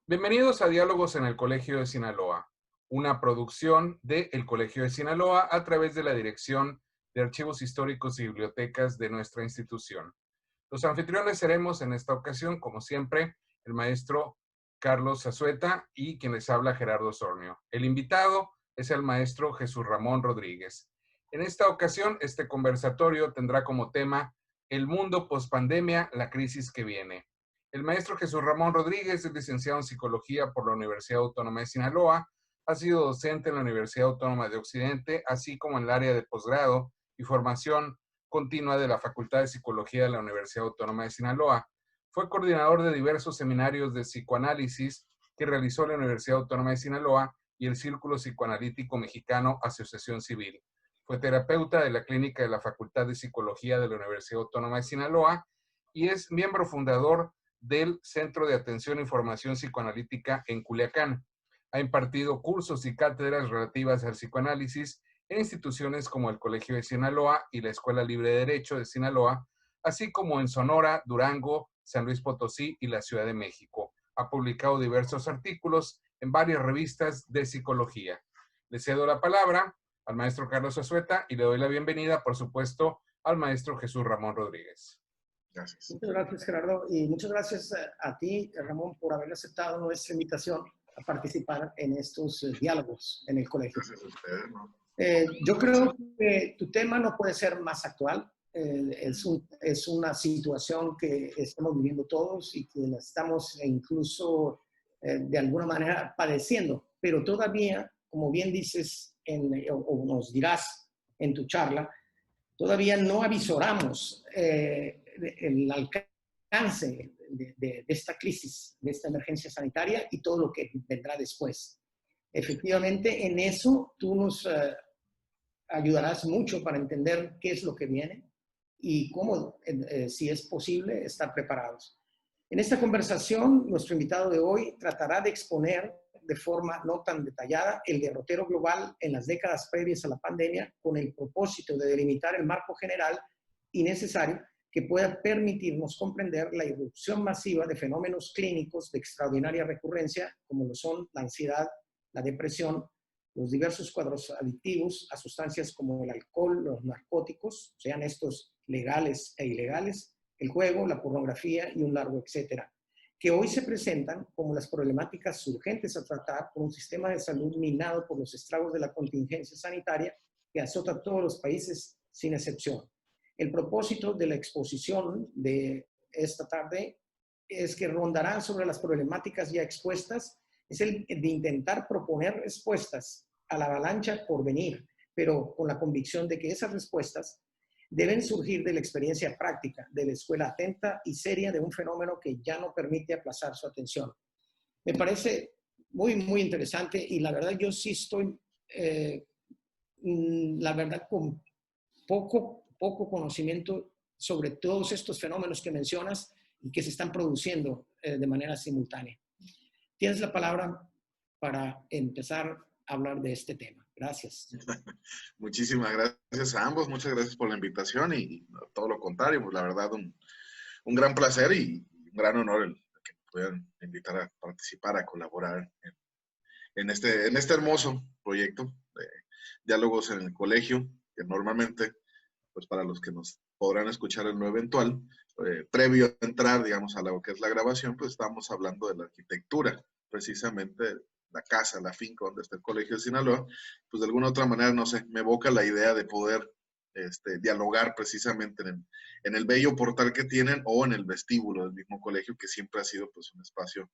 Bienvenidos a Diálogos en el Colegio de Sinaloa, una producción de El Colegio de Sinaloa a través de la Dirección de Archivos Históricos y Bibliotecas de nuestra institución. Los anfitriones seremos en esta ocasión, como siempre, el maestro Carlos Zazueta y quien les habla Gerardo Sornio. El invitado es el maestro Jesús Ramón Rodríguez. En esta ocasión, este conversatorio tendrá como tema El mundo pospandemia, la crisis que viene. El maestro Jesús Ramón Rodríguez es licenciado en Psicología por la Universidad Autónoma de Sinaloa, ha sido docente en la Universidad Autónoma de Occidente, así como en el área de posgrado y formación continua de la Facultad de Psicología de la Universidad Autónoma de Sinaloa. Fue coordinador de diversos seminarios de psicoanálisis que realizó la Universidad Autónoma de Sinaloa y el Círculo Psicoanalítico Mexicano Asociación Civil. Fue terapeuta de la Clínica de la Facultad de Psicología de la Universidad Autónoma de Sinaloa y es miembro fundador del Centro de Atención y Formación Psicoanalítica en Culiacán. Ha impartido cursos y cátedras relativas al psicoanálisis en instituciones como el Colegio de Sinaloa y la Escuela Libre de Derecho de Sinaloa, así como en Sonora, Durango, San Luis Potosí y la Ciudad de México. Ha publicado diversos artículos en varias revistas de psicología. Le cedo la palabra al maestro Carlos Zazueta y le doy la bienvenida, por supuesto, al maestro Jesús Ramón Rodríguez. Gracias. Muchas gracias, Gerardo, y muchas gracias a ti, Ramón, por haber aceptado nuestra invitación a participar en estos diálogos en el colegio. Gracias a ustedes, ¿no? Yo creo que tu tema no puede ser más actual. Es una situación que estamos viviendo todos y que la estamos incluso de alguna manera padeciendo, pero todavía, como bien dices o nos dirás en tu charla, todavía no avisoramos el alcance de esta crisis, de esta emergencia sanitaria y todo lo que vendrá después. Efectivamente, en eso tú nos ayudarás mucho para entender qué es lo que viene y cómo, si es posible, estar preparados. En esta conversación, nuestro invitado de hoy tratará de exponer de forma no tan detallada el derrotero global en las décadas previas a la pandemia con el propósito de delimitar el marco general y necesario que pueda permitirnos comprender la irrupción masiva de fenómenos clínicos de extraordinaria recurrencia como lo son la ansiedad, la depresión, los diversos cuadros adictivos a sustancias como el alcohol, los narcóticos, sean estos legales e ilegales, el juego, la pornografía y un largo etcétera, que hoy se presentan como las problemáticas urgentes a tratar por un sistema de salud minado por los estragos de la contingencia sanitaria que azota a todos los países sin excepción. El propósito de la exposición de esta tarde es que rondará sobre las problemáticas ya expuestas, es el de intentar proponer respuestas a la avalancha por venir, pero con la convicción de que esas respuestas deben surgir de la experiencia práctica, de la escuela atenta y seria de un fenómeno que ya no permite aplazar su atención. Me parece muy, muy interesante y la verdad yo sí estoy, la verdad, con poco conocimiento sobre todos estos fenómenos que mencionas y que se están produciendo de manera simultánea. Tienes la palabra para empezar a hablar de este tema. Gracias. Muchísimas gracias a ambos, muchas gracias por la invitación y todo lo contrario, pues la verdad un gran placer y un gran honor el que me puedan invitar a participar, a colaborar en este hermoso proyecto de diálogos en el colegio, que normalmente, pues para los que nos podrán escuchar en lo eventual, previo a entrar, digamos, a lo que es la grabación, pues estamos hablando de la arquitectura, precisamente la casa, la finca donde está el Colegio de Sinaloa, pues de alguna u otra manera, no sé, me evoca la idea de poder dialogar precisamente en el bello portal que tienen o en el vestíbulo del mismo colegio, que siempre ha sido pues un espacio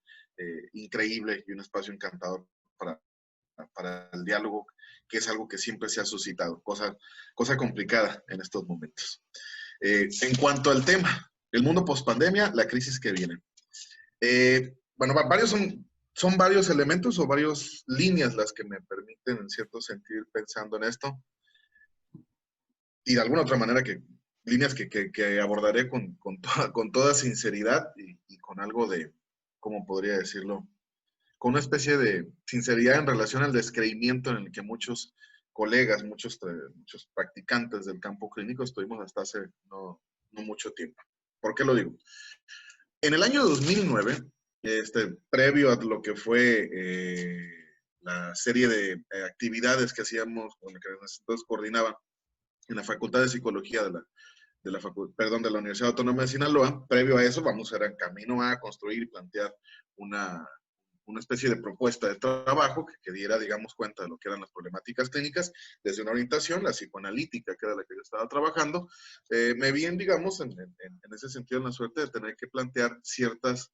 increíble y un espacio encantador para el diálogo, que es algo que siempre se ha suscitado, cosa complicada en estos momentos. En cuanto al tema, el mundo pospandemia, la crisis que viene. Bueno, son varios elementos o varias líneas las que me permiten, en cierto sentido, ir pensando en esto. Y de alguna otra manera, líneas que abordaré con toda sinceridad y con algo de, ¿cómo podría decirlo? Con una especie de sinceridad en relación al descreimiento en el que muchos colegas, muchos practicantes del campo clínico estuvimos hasta hace no mucho tiempo. ¿Por qué lo digo? En el año 2009, previo a lo que fue la serie de actividades que hacíamos, bueno, que nosotros coordinaba en la Facultad de Psicología de la Universidad Autónoma de Sinaloa. Previo a eso, vamos a ir en camino a construir y plantear una especie de propuesta de trabajo que diera, digamos, cuenta de lo que eran las problemáticas clínicas, desde una orientación, la psicoanalítica, que era la que yo estaba trabajando. Me vi, digamos, en ese sentido, en la suerte de tener que plantear ciertos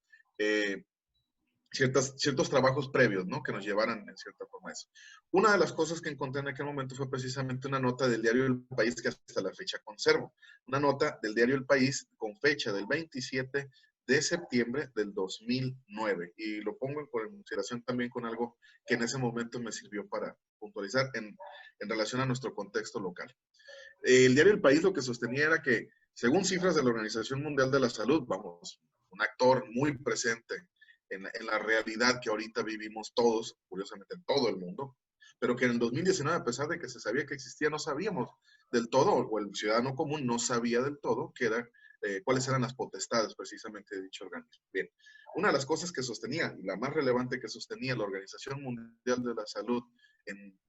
trabajos previos, ¿no? Que nos llevaran en cierta forma a eso. Una de las cosas que encontré en aquel momento fue precisamente una nota del diario El País que hasta la fecha conservo. Una nota del diario El País con fecha del 27 de septiembre del 2009. Y lo pongo en consideración también con algo que en ese momento me sirvió para puntualizar en relación a nuestro contexto local. El diario El País lo que sostenía era que, según cifras de la Organización Mundial de la Salud, vamos, un actor muy presente en la realidad que ahorita vivimos todos, curiosamente en todo el mundo, pero que en el 2019, a pesar de que se sabía que existía, no sabíamos del todo, o el ciudadano común no sabía del todo cuáles eran las potestades precisamente de dicho organismo. Bien, una de las cosas que sostenía, y la más relevante que sostenía la Organización Mundial de la Salud,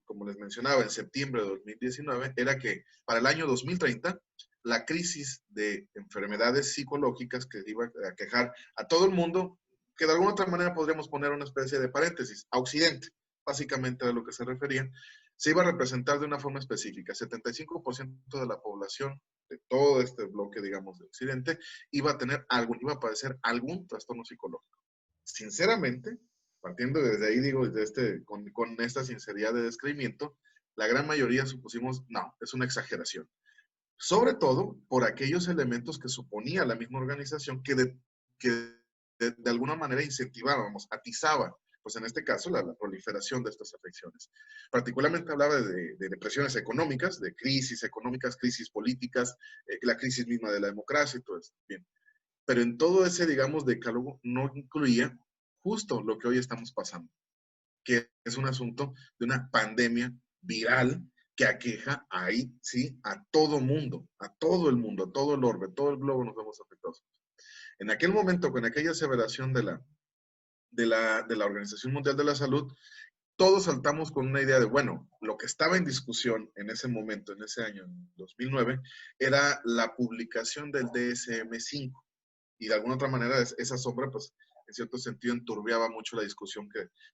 como les mencionaba, en septiembre de 2019, era que para el año 2030, la crisis de enfermedades psicológicas que iba a quejar a todo el mundo, que de alguna otra manera podríamos poner una especie de paréntesis, a Occidente, básicamente a lo que se refería, se iba a representar de una forma específica. 75% de la población de todo este bloque, digamos, de Occidente, iba a padecer algún trastorno psicológico. Sinceramente, partiendo desde ahí, digo, con esta sinceridad de describimiento, la gran mayoría supusimos, no, es una exageración. Sobre todo por aquellos elementos que suponía la misma organización que de alguna manera incentivábamos, atizaba, pues en este caso, la proliferación de estas afecciones. Particularmente hablaba de depresiones económicas, de crisis económicas, crisis políticas, la crisis misma de la democracia y todo eso. Bien. Pero en todo ese, digamos, decálogo no incluía justo lo que hoy estamos pasando, que es un asunto de una pandemia viral que aqueja ahí, sí, a todo mundo, a todo el mundo, a todo el orbe, todo el globo nos vemos afectados. En aquel momento, con aquella aseveración de la Organización Mundial de la Salud, todos saltamos con una idea de, bueno, lo que estaba en discusión en ese momento, en ese año, en 2009, era la publicación del DSM-5. Y de alguna otra manera, esa sombra, pues, en cierto sentido, enturbiaba mucho la discusión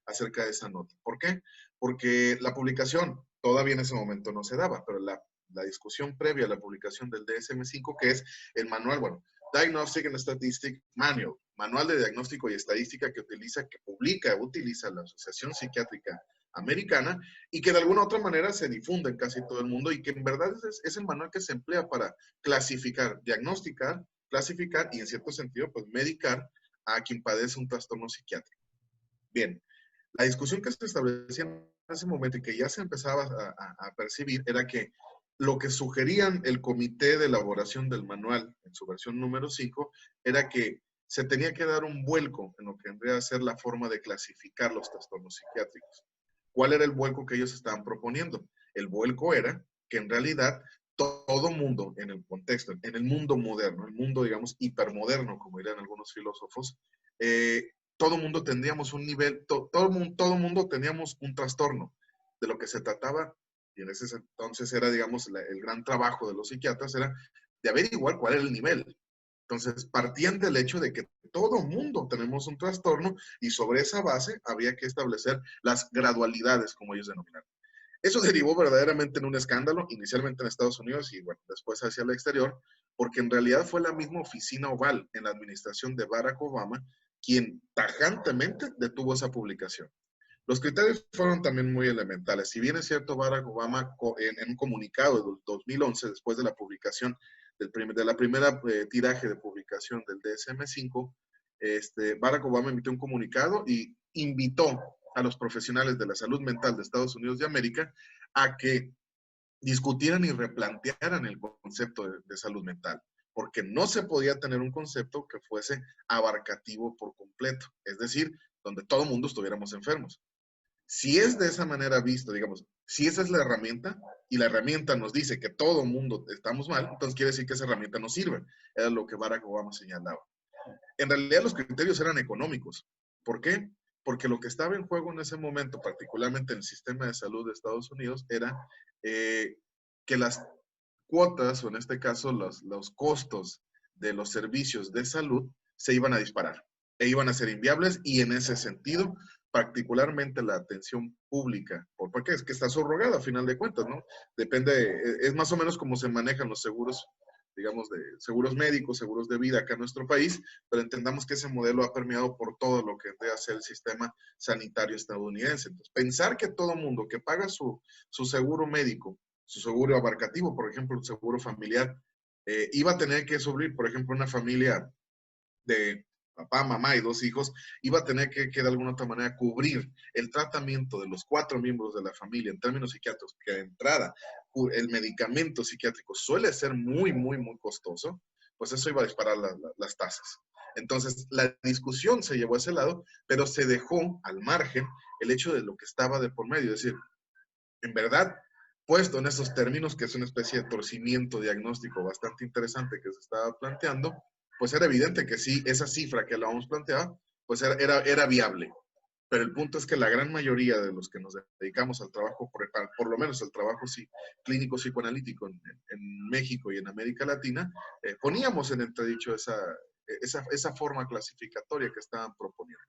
acerca de esa nota. ¿Por qué? Porque la publicación todavía en ese momento no se daba, pero la discusión previa a la publicación del DSM-5, que es el manual, bueno, Diagnostic and Statistic Manual, manual de diagnóstico y estadística que utiliza la Asociación Psiquiátrica Americana y que de alguna otra manera se difunde en casi todo el mundo y que en verdad es el manual que se emplea para clasificar, diagnosticar, clasificar y en cierto sentido pues medicar a quien padece un trastorno psiquiátrico. Bien, la discusión que se establecía en ese momento y que ya se empezaba a percibir era que lo que sugerían el comité de elaboración del manual en su versión número 5 era que se tenía que dar un vuelco en lo que vendría a ser la forma de clasificar los trastornos psiquiátricos. ¿Cuál era el vuelco que ellos estaban proponiendo? El vuelco era que en realidad todo mundo en el contexto, en el mundo moderno, el mundo, digamos, hipermoderno, como dirían algunos filósofos, todo mundo tendríamos un nivel, todo mundo teníamos un trastorno. De lo que se trataba, y en ese entonces era, digamos, el gran trabajo de los psiquiatras, era de averiguar cuál era el nivel. Entonces, partían del hecho de que todo mundo tenemos un trastorno y sobre esa base había que establecer las gradualidades, como ellos denominaron. Eso derivó verdaderamente en un escándalo, inicialmente en Estados Unidos y bueno, después hacia el exterior, porque en realidad fue la misma oficina oval en la administración de Barack Obama quien tajantemente detuvo esa publicación. Los criterios fueron también muy elementales. Si bien es cierto, Barack Obama en un comunicado de 2011, después de la publicación de la primera tiraje de publicación del DSM-5, Barack Obama emitió un comunicado y invitó a los profesionales de la salud mental de Estados Unidos de América a que discutieran y replantearan el concepto de salud mental, porque no se podía tener un concepto que fuese abarcativo por completo, es decir, donde todo el mundo estuviéramos enfermos. Si es de esa manera visto, digamos, si esa es la herramienta y la herramienta nos dice que todo el mundo estamos mal, entonces quiere decir que esa herramienta no sirve. Era lo que Barack Obama señalaba. En realidad los criterios eran económicos. ¿Por qué? Porque lo que estaba en juego en ese momento, particularmente en el sistema de salud de Estados Unidos, era que las cuotas, o en este caso los costos de los servicios de salud, se iban a disparar e iban a ser inviables, y en ese sentido, particularmente la atención pública, porque es que está subrogada a final de cuentas, ¿no? Depende, es más o menos como se manejan los seguros, digamos, de seguros médicos, seguros de vida acá en nuestro país, pero entendamos que ese modelo ha permeado por todo lo que debe ser el sistema sanitario estadounidense. Entonces, pensar que todo mundo que paga su seguro médico, su seguro abarcativo, por ejemplo, el seguro familiar, iba a tener que subir, por ejemplo, una familia de papá, mamá y 2 hijos, iba a tener que de alguna otra manera cubrir el tratamiento de los 4 miembros de la familia en términos psiquiátricos, que de entrada el medicamento psiquiátrico suele ser muy, muy, muy costoso, pues eso iba a disparar las tasas. Entonces, la discusión se llevó a ese lado, pero se dejó al margen el hecho de lo que estaba de por medio. Es decir, en verdad, puesto en esos términos, que es una especie de torcimiento diagnóstico bastante interesante que se estaba planteando, pues era evidente que sí, esa cifra que la hemos planteado, pues era viable. Pero el punto es que la gran mayoría de los que nos dedicamos al trabajo, por lo menos al trabajo clínico psicoanalítico en México y en América Latina, poníamos en entredicho esa forma clasificatoria que estaban proponiendo.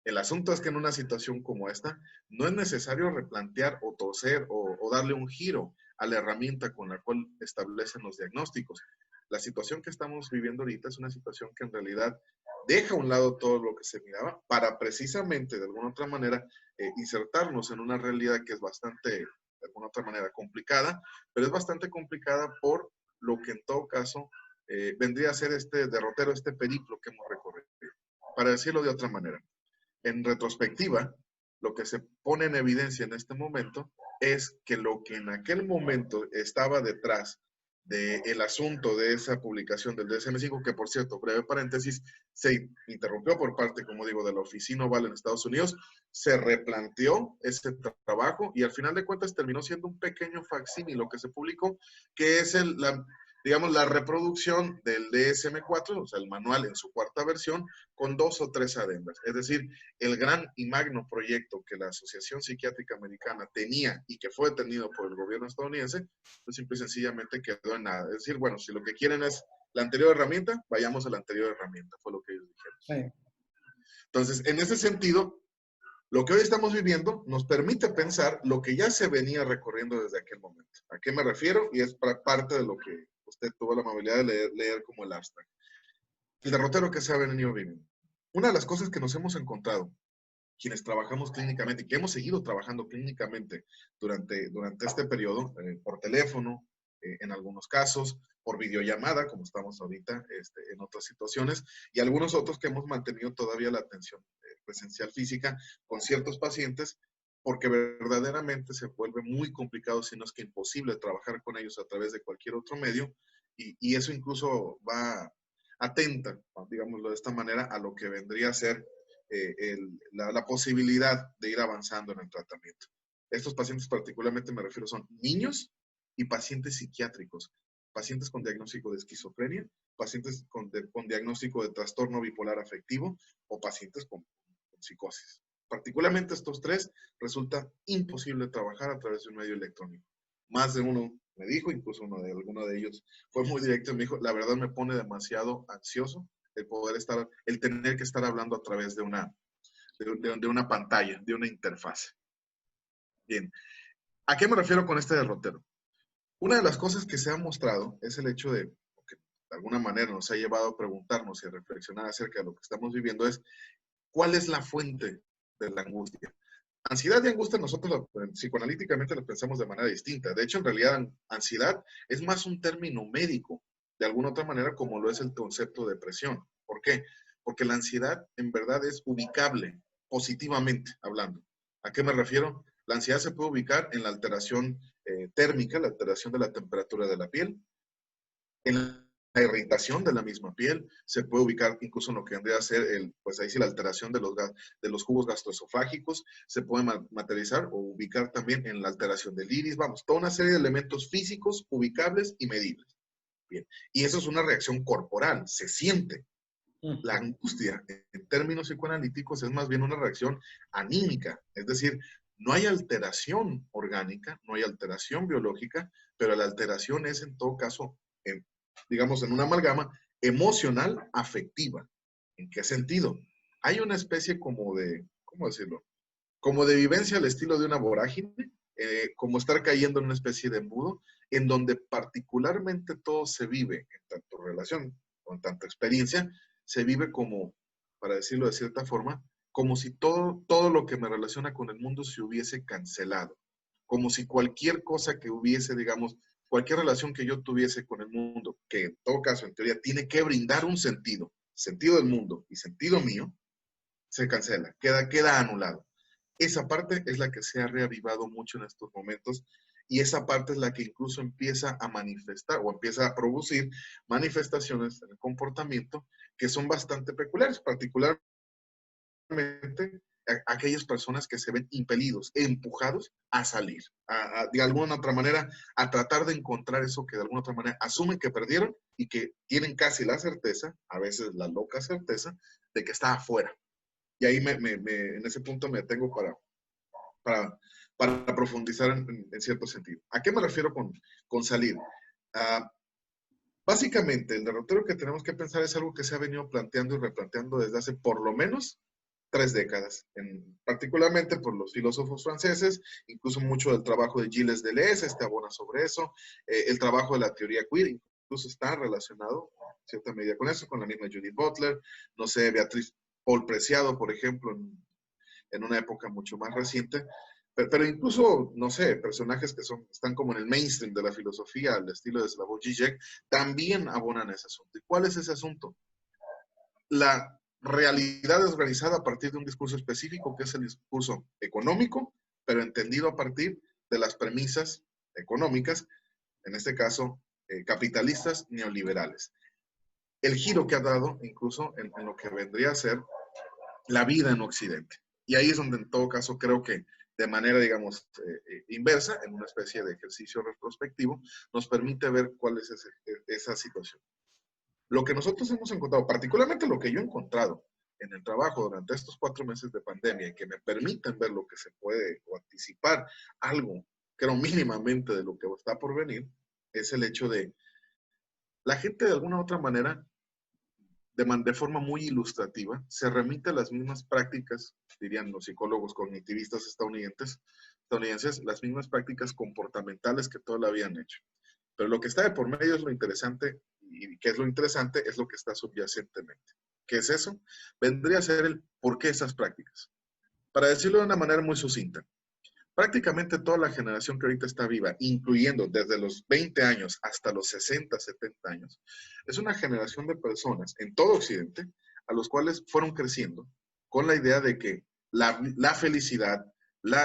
El asunto es que en una situación como esta, no es necesario replantear o torcer o darle un giro a la herramienta con la cual establecen los diagnósticos. La situación que estamos viviendo ahorita es una situación que en realidad deja a un lado todo lo que se miraba para precisamente, de alguna otra manera, insertarnos en una realidad que es bastante, de alguna otra manera, complicada, pero es bastante complicada por lo que en todo caso vendría a ser este derrotero, este periplo que hemos recorrido. Para decirlo de otra manera, en retrospectiva, lo que se pone en evidencia en este momento es que lo que en aquel momento estaba detrás del asunto de esa publicación del DSM-5, que por cierto, breve paréntesis, se interrumpió por parte, como digo, de la Oficina Oval en Estados Unidos, se replanteó ese trabajo y al final de cuentas terminó siendo un pequeño facsímil lo que se publicó, que es digamos, la reproducción del DSM-4, o sea, el manual en su 4ª versión, con 2 o 3 adendas. Es decir, el gran y magno proyecto que la Asociación Psiquiátrica Americana tenía y que fue detenido por el gobierno estadounidense, pues simple y sencillamente quedó en nada. Es decir, bueno, si lo que quieren es la anterior herramienta, vayamos a la anterior herramienta, fue lo que ellos dijeron. Sí. Entonces, en ese sentido, lo que hoy estamos viviendo nos permite pensar lo que ya se venía recorriendo desde aquel momento. ¿A qué me refiero? Y es parte de lo que usted tuvo la amabilidad de leer como el abstract. El derrotero que se ha venido viviendo. Una de las cosas que nos hemos encontrado, quienes trabajamos clínicamente y que hemos seguido trabajando clínicamente durante este periodo, por teléfono, en algunos casos, por videollamada, como estamos ahorita en otras situaciones, y algunos otros que hemos mantenido todavía la atención presencial física con ciertos pacientes, porque verdaderamente se vuelve muy complicado, si no es que imposible, trabajar con ellos a través de cualquier otro medio, y eso incluso va atenta, digámoslo de esta manera, a lo que vendría a ser la posibilidad de ir avanzando en el tratamiento. Estos pacientes particularmente me refiero son niños y pacientes psiquiátricos, pacientes con diagnóstico de esquizofrenia, pacientes con diagnóstico de trastorno bipolar afectivo o pacientes con psicosis. Particularmente estos 3 resulta imposible trabajar a través de un medio electrónico. Más de uno me dijo, incluso alguno de ellos fue muy directo y me dijo, la verdad me pone demasiado ansioso el tener que estar hablando a través de una pantalla, de una interfase. Bien, ¿a qué me refiero con este derrotero? Una de las cosas que se ha mostrado es el hecho de, que de alguna manera nos ha llevado a preguntarnos y a reflexionar acerca de lo que estamos viviendo, es ¿cuál es la fuente de la angustia? Ansiedad y angustia nosotros psicoanalíticamente lo pensamos de manera distinta. De hecho, en realidad, ansiedad es más un término médico, de alguna otra manera, como lo es el concepto de depresión. ¿Por qué? Porque la ansiedad en verdad es ubicable, positivamente hablando. ¿A qué me refiero? La ansiedad se puede ubicar en la alteración térmica, la alteración de la temperatura de la piel, en la irritación de la misma piel, se puede ubicar incluso en lo que vendría a ser, pues ahí sí, la alteración de los jugos gastroesofágicos, se puede materializar o ubicar también en la alteración del iris, vamos, toda una serie de elementos físicos ubicables y medibles. Bien, y eso es una reacción corporal, se siente. La angustia, en términos psicoanalíticos, es más bien una reacción anímica, es decir, no hay alteración orgánica, no hay alteración biológica, pero la alteración es en todo caso, digamos, en una amalgama emocional afectiva. ¿En qué sentido? Hay una especie como de, ¿cómo decirlo? Como de vivencia al estilo de una vorágine, como estar cayendo en una especie de embudo, en donde particularmente todo se vive, en tanto relación, con tanta experiencia, se vive como, para decirlo de cierta forma, como si todo lo que me relaciona con el mundo se hubiese cancelado, como si cualquier cosa que hubiese, digamos, cualquier relación que yo tuviese con el mundo, que en todo caso, en teoría, tiene que brindar un sentido, sentido del mundo y sentido mío, se cancela, queda anulado. Esa parte es la que se ha reavivado mucho en estos momentos y esa parte es la que incluso empieza a manifestar o empieza a producir manifestaciones en el comportamiento que son bastante peculiares, particularmente aquellas personas que se ven impelidos, empujados a salir, de alguna otra manera, a tratar de encontrar eso que de alguna otra manera asumen que perdieron y que tienen casi la certeza, a veces la loca certeza, de que está afuera. Y ahí en ese punto me detengo para profundizar en cierto sentido. ¿A qué me refiero con salir? Básicamente, el derrotero que tenemos que pensar es algo que se ha venido planteando y replanteando desde hace por lo menos 3 décadas, particularmente por los filósofos franceses, incluso mucho del trabajo de Gilles Deleuze abona sobre eso, el trabajo de la teoría queer, incluso está relacionado en cierta medida con eso, con la misma Judith Butler, no sé, Beatriz Paul Preciado, por ejemplo, en una época mucho más reciente, pero incluso, no sé, personajes que están como en el mainstream de la filosofía, al estilo de Slavoj Žižek, también abonan ese asunto. ¿Y cuál es ese asunto? La realidad es organizada a partir de un discurso específico, que es el discurso económico, pero entendido a partir de las premisas económicas, en este caso, capitalistas neoliberales. El giro que ha dado incluso en lo que vendría a ser la vida en Occidente. Y ahí es donde en todo caso creo que de manera, digamos, inversa, en una especie de ejercicio retrospectivo, nos permite ver cuál es esa situación. Lo que nosotros hemos encontrado, particularmente lo que yo he encontrado en el trabajo durante estos 4 meses de pandemia, y que me permiten ver lo que se puede o anticipar algo, creo mínimamente de lo que está por venir, es el hecho de la gente de alguna u otra manera de forma muy ilustrativa, se remite a las mismas prácticas, dirían los psicólogos cognitivistas estadounidenses, las mismas prácticas comportamentales que toda la habían hecho. Pero lo que está de por medio es lo interesante, y qué es lo interesante es lo que está subyacentemente. ¿Qué es eso? Vendría a ser el por qué esas prácticas. Para decirlo de una manera muy sucinta, prácticamente toda la generación que ahorita está viva, incluyendo desde los 20 años hasta los 60, 70 años, es una generación de personas en todo Occidente a los cuales fueron creciendo con la idea de que la felicidad,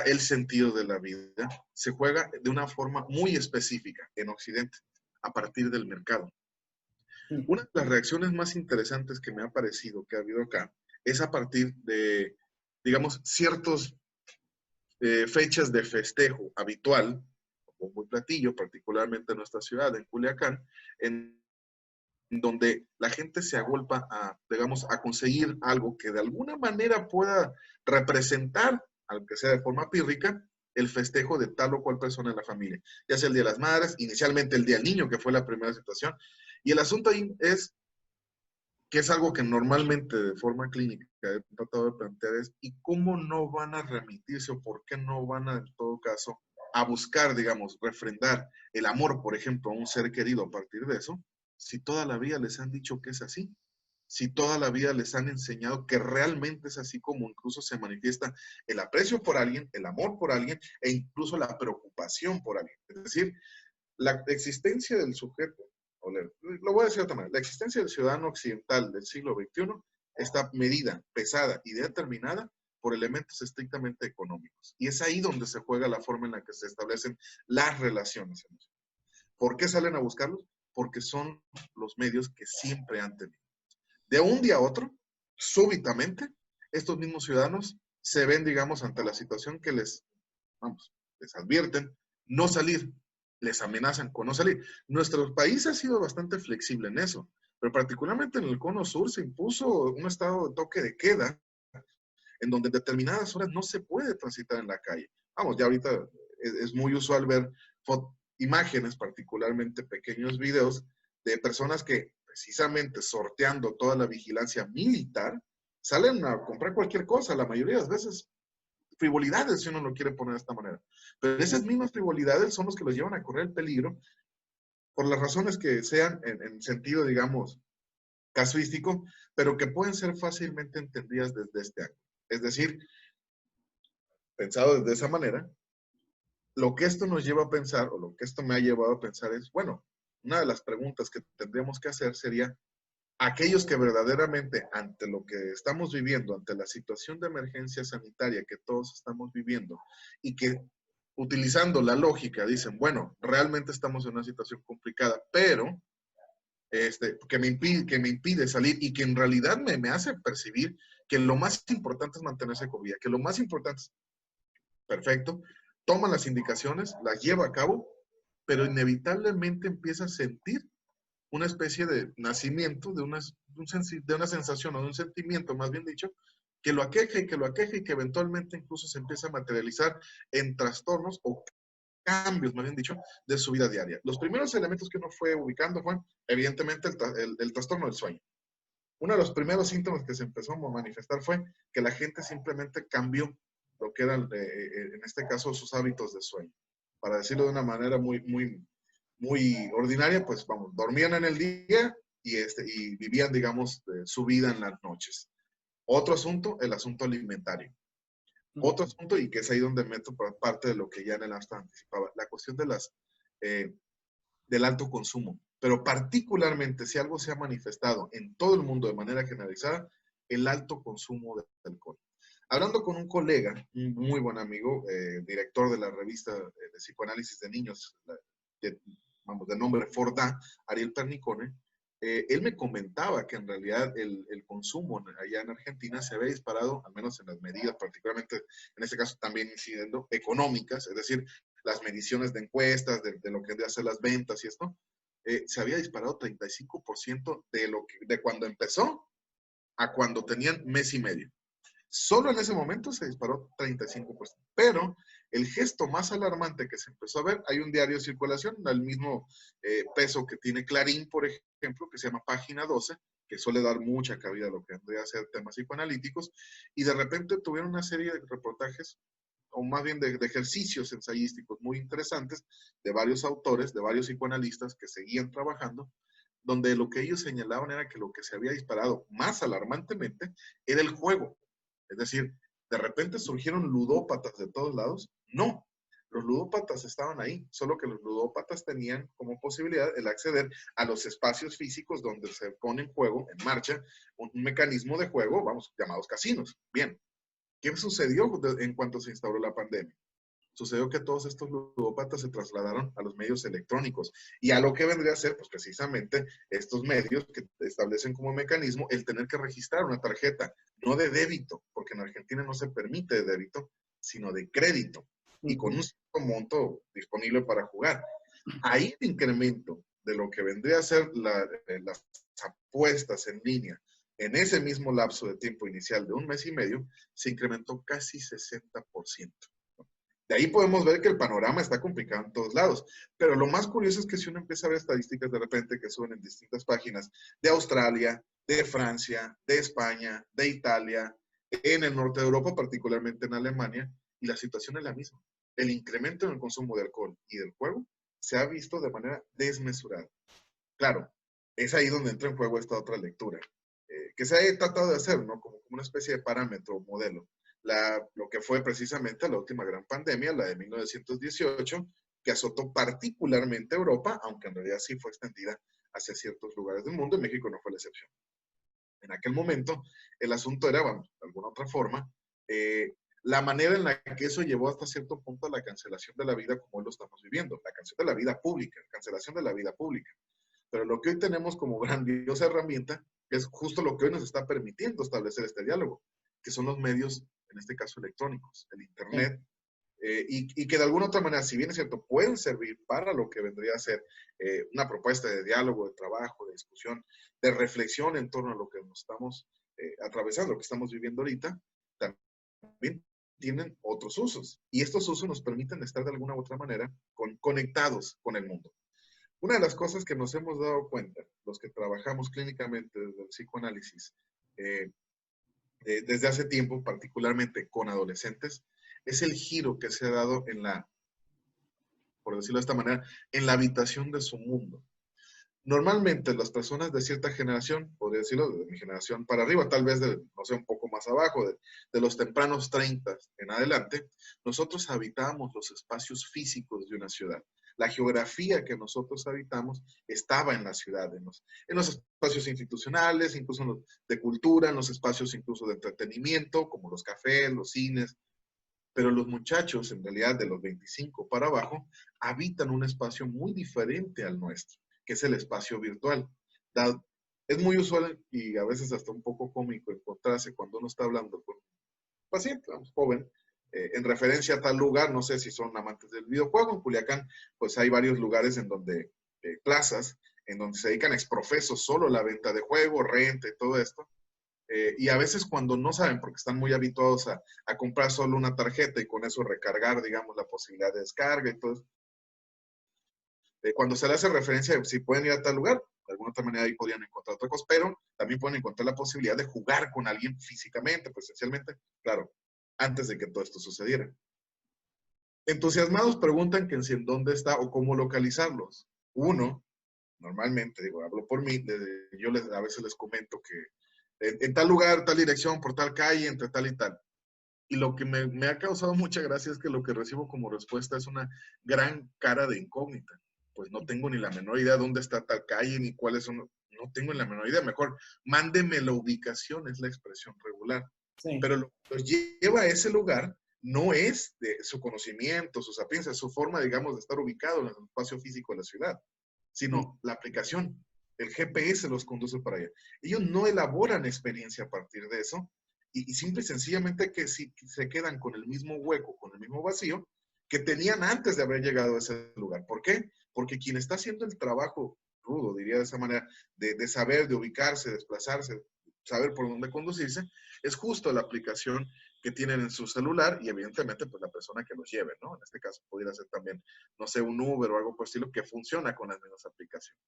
el sentido de la vida se juega de una forma muy específica en Occidente, a partir del mercado. Una de las reacciones más interesantes que me ha parecido que ha habido acá es a partir de, digamos, ciertos fechas de festejo habitual, como muy platillo, particularmente en nuestra ciudad, en Culiacán, en donde la gente se agolpa a, digamos, a conseguir algo que de alguna manera pueda representar, aunque sea de forma pírrica, el festejo de tal o cual persona en la familia, ya sea el Día de las Madres, inicialmente el Día del Niño, que fue la primera situación, y el asunto ahí es que es algo que normalmente de forma clínica he tratado de plantear es, ¿y cómo no van a remitirse o por qué no van a, en todo caso, a buscar, digamos, refrendar el amor, por ejemplo, a un ser querido a partir de eso, si toda la vida les han dicho que es así? Si toda la vida les han enseñado que realmente es así como incluso se manifiesta el aprecio por alguien, el amor por alguien e incluso la preocupación por alguien. Es decir, la existencia del sujeto, lo voy a decir de otra manera, la existencia del ciudadano occidental del siglo XXI está medida, pesada y determinada por elementos estrictamente económicos. Y es ahí donde se juega la forma en la que se establecen las relaciones. ¿Por qué salen a buscarlos? Porque son los medios que siempre han tenido. De un día a otro, súbitamente, estos mismos ciudadanos se ven, digamos, ante la situación que les advierten no salir, les amenazan con no salir. Nuestro país ha sido bastante flexible en eso. pero particularmente en el Cono Sur se impuso un estado de toque de queda en donde en determinadas horas no se puede transitar en la calle. Vamos, ya ahorita es muy usual ver imágenes, particularmente pequeños videos, de personas que precisamente sorteando toda la vigilancia militar, salen a comprar cualquier cosa, la mayoría de las veces frivolidades, si uno lo quiere poner de esta manera. Pero esas mismas frivolidades son los que los llevan a correr el peligro por las razones que sean en sentido, digamos, casuístico, pero que pueden ser fácilmente entendidas desde este ángulo. Es decir, pensado desde esa manera, lo que esto nos lleva a pensar, o lo que esto me ha llevado a pensar es, bueno, una de las preguntas que tendríamos que hacer sería, aquellos que verdaderamente ante lo que estamos viviendo, ante la situación de emergencia sanitaria que todos estamos viviendo, y que utilizando la lógica dicen, bueno, realmente estamos en una situación complicada, pero que me impide salir y que en realidad me hace percibir que lo más importante es mantenerse con vida, que lo más importante es, perfecto, toma las indicaciones, las lleva a cabo, pero inevitablemente empieza a sentir una especie de nacimiento de una sensación o de un sentimiento, más bien dicho, que lo aqueja y que lo aqueja y que eventualmente incluso se empieza a materializar en trastornos o cambios, más bien dicho, de su vida diaria. Los primeros elementos que uno fue ubicando fue, evidentemente, el trastorno del sueño. Uno de los primeros síntomas que se empezó a manifestar fue que la gente simplemente cambió lo que eran, en este caso, sus hábitos de sueño. Para decirlo de una manera muy ordinaria, pues vamos, dormían en el día y vivían, digamos, su vida en las noches. Otro asunto, el asunto alimentario. Otro asunto, y que es ahí donde meto parte de lo que ya en el hasta anticipaba, la cuestión del alto consumo. Pero particularmente, si algo se ha manifestado en todo el mundo de manera generalizada, el alto consumo de alcohol. Hablando con un colega, un muy buen amigo, director de la revista de psicoanálisis de niños, de nombre Forda, Ariel Pernicone, él me comentaba que en realidad el consumo allá en Argentina se había disparado, al menos en las medidas, particularmente en este caso también incidiendo económicas, es decir, las mediciones de encuestas, de lo que debe hacer las ventas y esto, se había disparado 35% de cuando empezó a cuando tenían mes y medio. Solo en ese momento se disparó 35%. Pero el gesto más alarmante que se empezó a ver, hay un diario de circulación, al mismo peso que tiene Clarín, por ejemplo, que se llama Página 12, que suele dar mucha cabida a lo que vendría a ser temas psicoanalíticos, y de repente tuvieron una serie de reportajes, o más bien de ejercicios ensayísticos muy interesantes, de varios autores, de varios psicoanalistas que seguían trabajando, donde lo que ellos señalaban era que lo que se había disparado más alarmantemente era el juego. Es decir, de repente surgieron ludópatas de todos lados. No, los ludópatas estaban ahí, solo que los ludópatas tenían como posibilidad el acceder a los espacios físicos donde se pone en juego, en marcha, un mecanismo de juego, vamos, llamados casinos. Bien, ¿qué sucedió en cuanto se instauró la pandemia? Sucedió que todos estos ludópatas se trasladaron a los medios electrónicos y a lo que vendría a ser, pues precisamente, estos medios que establecen como mecanismo el tener que registrar una tarjeta, no de débito, porque en Argentina no se permite de débito, sino de crédito, y con un cierto monto disponible para jugar. Ahí el incremento de lo que vendría a ser las apuestas en línea en ese mismo lapso de tiempo inicial de un mes y medio, se incrementó casi 60%. De ahí podemos ver que el panorama está complicado en todos lados. Pero lo más curioso es que si uno empieza a ver estadísticas de repente que suben en distintas páginas de Australia, de Francia, de España, de Italia, en el norte de Europa, particularmente en Alemania, y la situación es la misma. El incremento en el consumo de alcohol y del juego se ha visto de manera desmesurada. Claro, es ahí donde entra en juego esta otra lectura, que se ha tratado de hacer, ¿no? Como una especie de parámetro o modelo. Lo que fue precisamente la última gran pandemia, la de 1918, que azotó particularmente Europa, aunque en realidad sí fue extendida hacia ciertos lugares del mundo, y México no fue la excepción. En aquel momento, el asunto era, bueno, de alguna otra forma, la manera en la que eso llevó hasta cierto punto a la cancelación de la vida como hoy lo estamos viviendo, la cancelación de la vida pública, cancelación de la vida pública. Pero lo que hoy tenemos como grandiosa herramienta es justo lo que hoy nos está permitiendo establecer este diálogo, que son los medios, en este caso electrónicos, el Internet, y que de alguna otra manera, si bien es cierto, pueden servir para lo que vendría a ser una propuesta de diálogo, de trabajo, de discusión, de reflexión en torno a lo que nos estamos atravesando, lo que estamos viviendo ahorita, también tienen otros usos. Y estos usos nos permiten estar de alguna u otra manera conectados con el mundo. Una de las cosas que nos hemos dado cuenta, los que trabajamos clínicamente desde el psicoanálisis, desde hace tiempo, particularmente con adolescentes, es el giro que se ha dado en la, por decirlo de esta manera, en la habitación de su mundo. Normalmente las personas de cierta generación, podría decirlo, de mi generación para arriba, tal vez de, no sé, un poco más abajo, de los tempranos 30 en adelante, nosotros habitamos los espacios físicos de una ciudad. La geografía que nosotros habitamos estaba en la ciudad, en los espacios institucionales, incluso en los de cultura, en los espacios incluso de entretenimiento, como los cafés, los cines. Pero los muchachos, en realidad de los 25 para abajo, habitan un espacio muy diferente al nuestro, que es el espacio virtual. Es muy usual y a veces hasta un poco cómico encontrarse cuando uno está hablando con un paciente, vamos, joven, en referencia a tal lugar, no sé si son amantes del videojuego, en Culiacán, pues hay varios lugares en donde, plazas, en donde se dedican exprofesos solo a la venta de juegos, renta y todo esto. Y a veces cuando no saben, porque están muy habituados a comprar solo una tarjeta y con eso recargar, digamos, la posibilidad de descarga y todo eso, cuando se le hace referencia, si pueden ir a tal lugar, de alguna otra manera ahí podrían encontrar otra cosa, pero también pueden encontrar la posibilidad de jugar con alguien físicamente, presencialmente, claro, antes de que todo esto sucediera. Entusiasmados preguntan que si en dónde está o cómo localizarlos. Uno, normalmente, digo, hablo por mí, yo a veces les comento que en tal lugar, tal dirección, por tal calle, entre tal y tal. Y lo que me ha causado mucha gracia es que lo que recibo como respuesta es una gran cara de incógnita. Pues no tengo ni la menor idea dónde está tal calle, ni cuáles son, no tengo ni la menor idea. Mejor, mándeme la ubicación, es la expresión regular. Sí. Pero lo que los lleva a ese lugar no es de su conocimiento, su sapiencia, su forma, digamos, de estar ubicado en el espacio físico de la ciudad, sino la aplicación. El GPS los conduce para allá. Ellos no elaboran experiencia a partir de eso, y simple y sencillamente que si se quedan con el mismo hueco, con el mismo vacío que tenían antes de haber llegado a ese lugar. ¿Por qué? Porque quien está haciendo el trabajo rudo, diría de esa manera, de saber, de ubicarse, desplazarse, saber por dónde conducirse, es justo la aplicación que tienen en su celular y evidentemente pues la persona que los lleve, ¿no? En este caso pudiera ser también, no sé, un Uber o algo por el estilo que funciona con las mismas aplicaciones.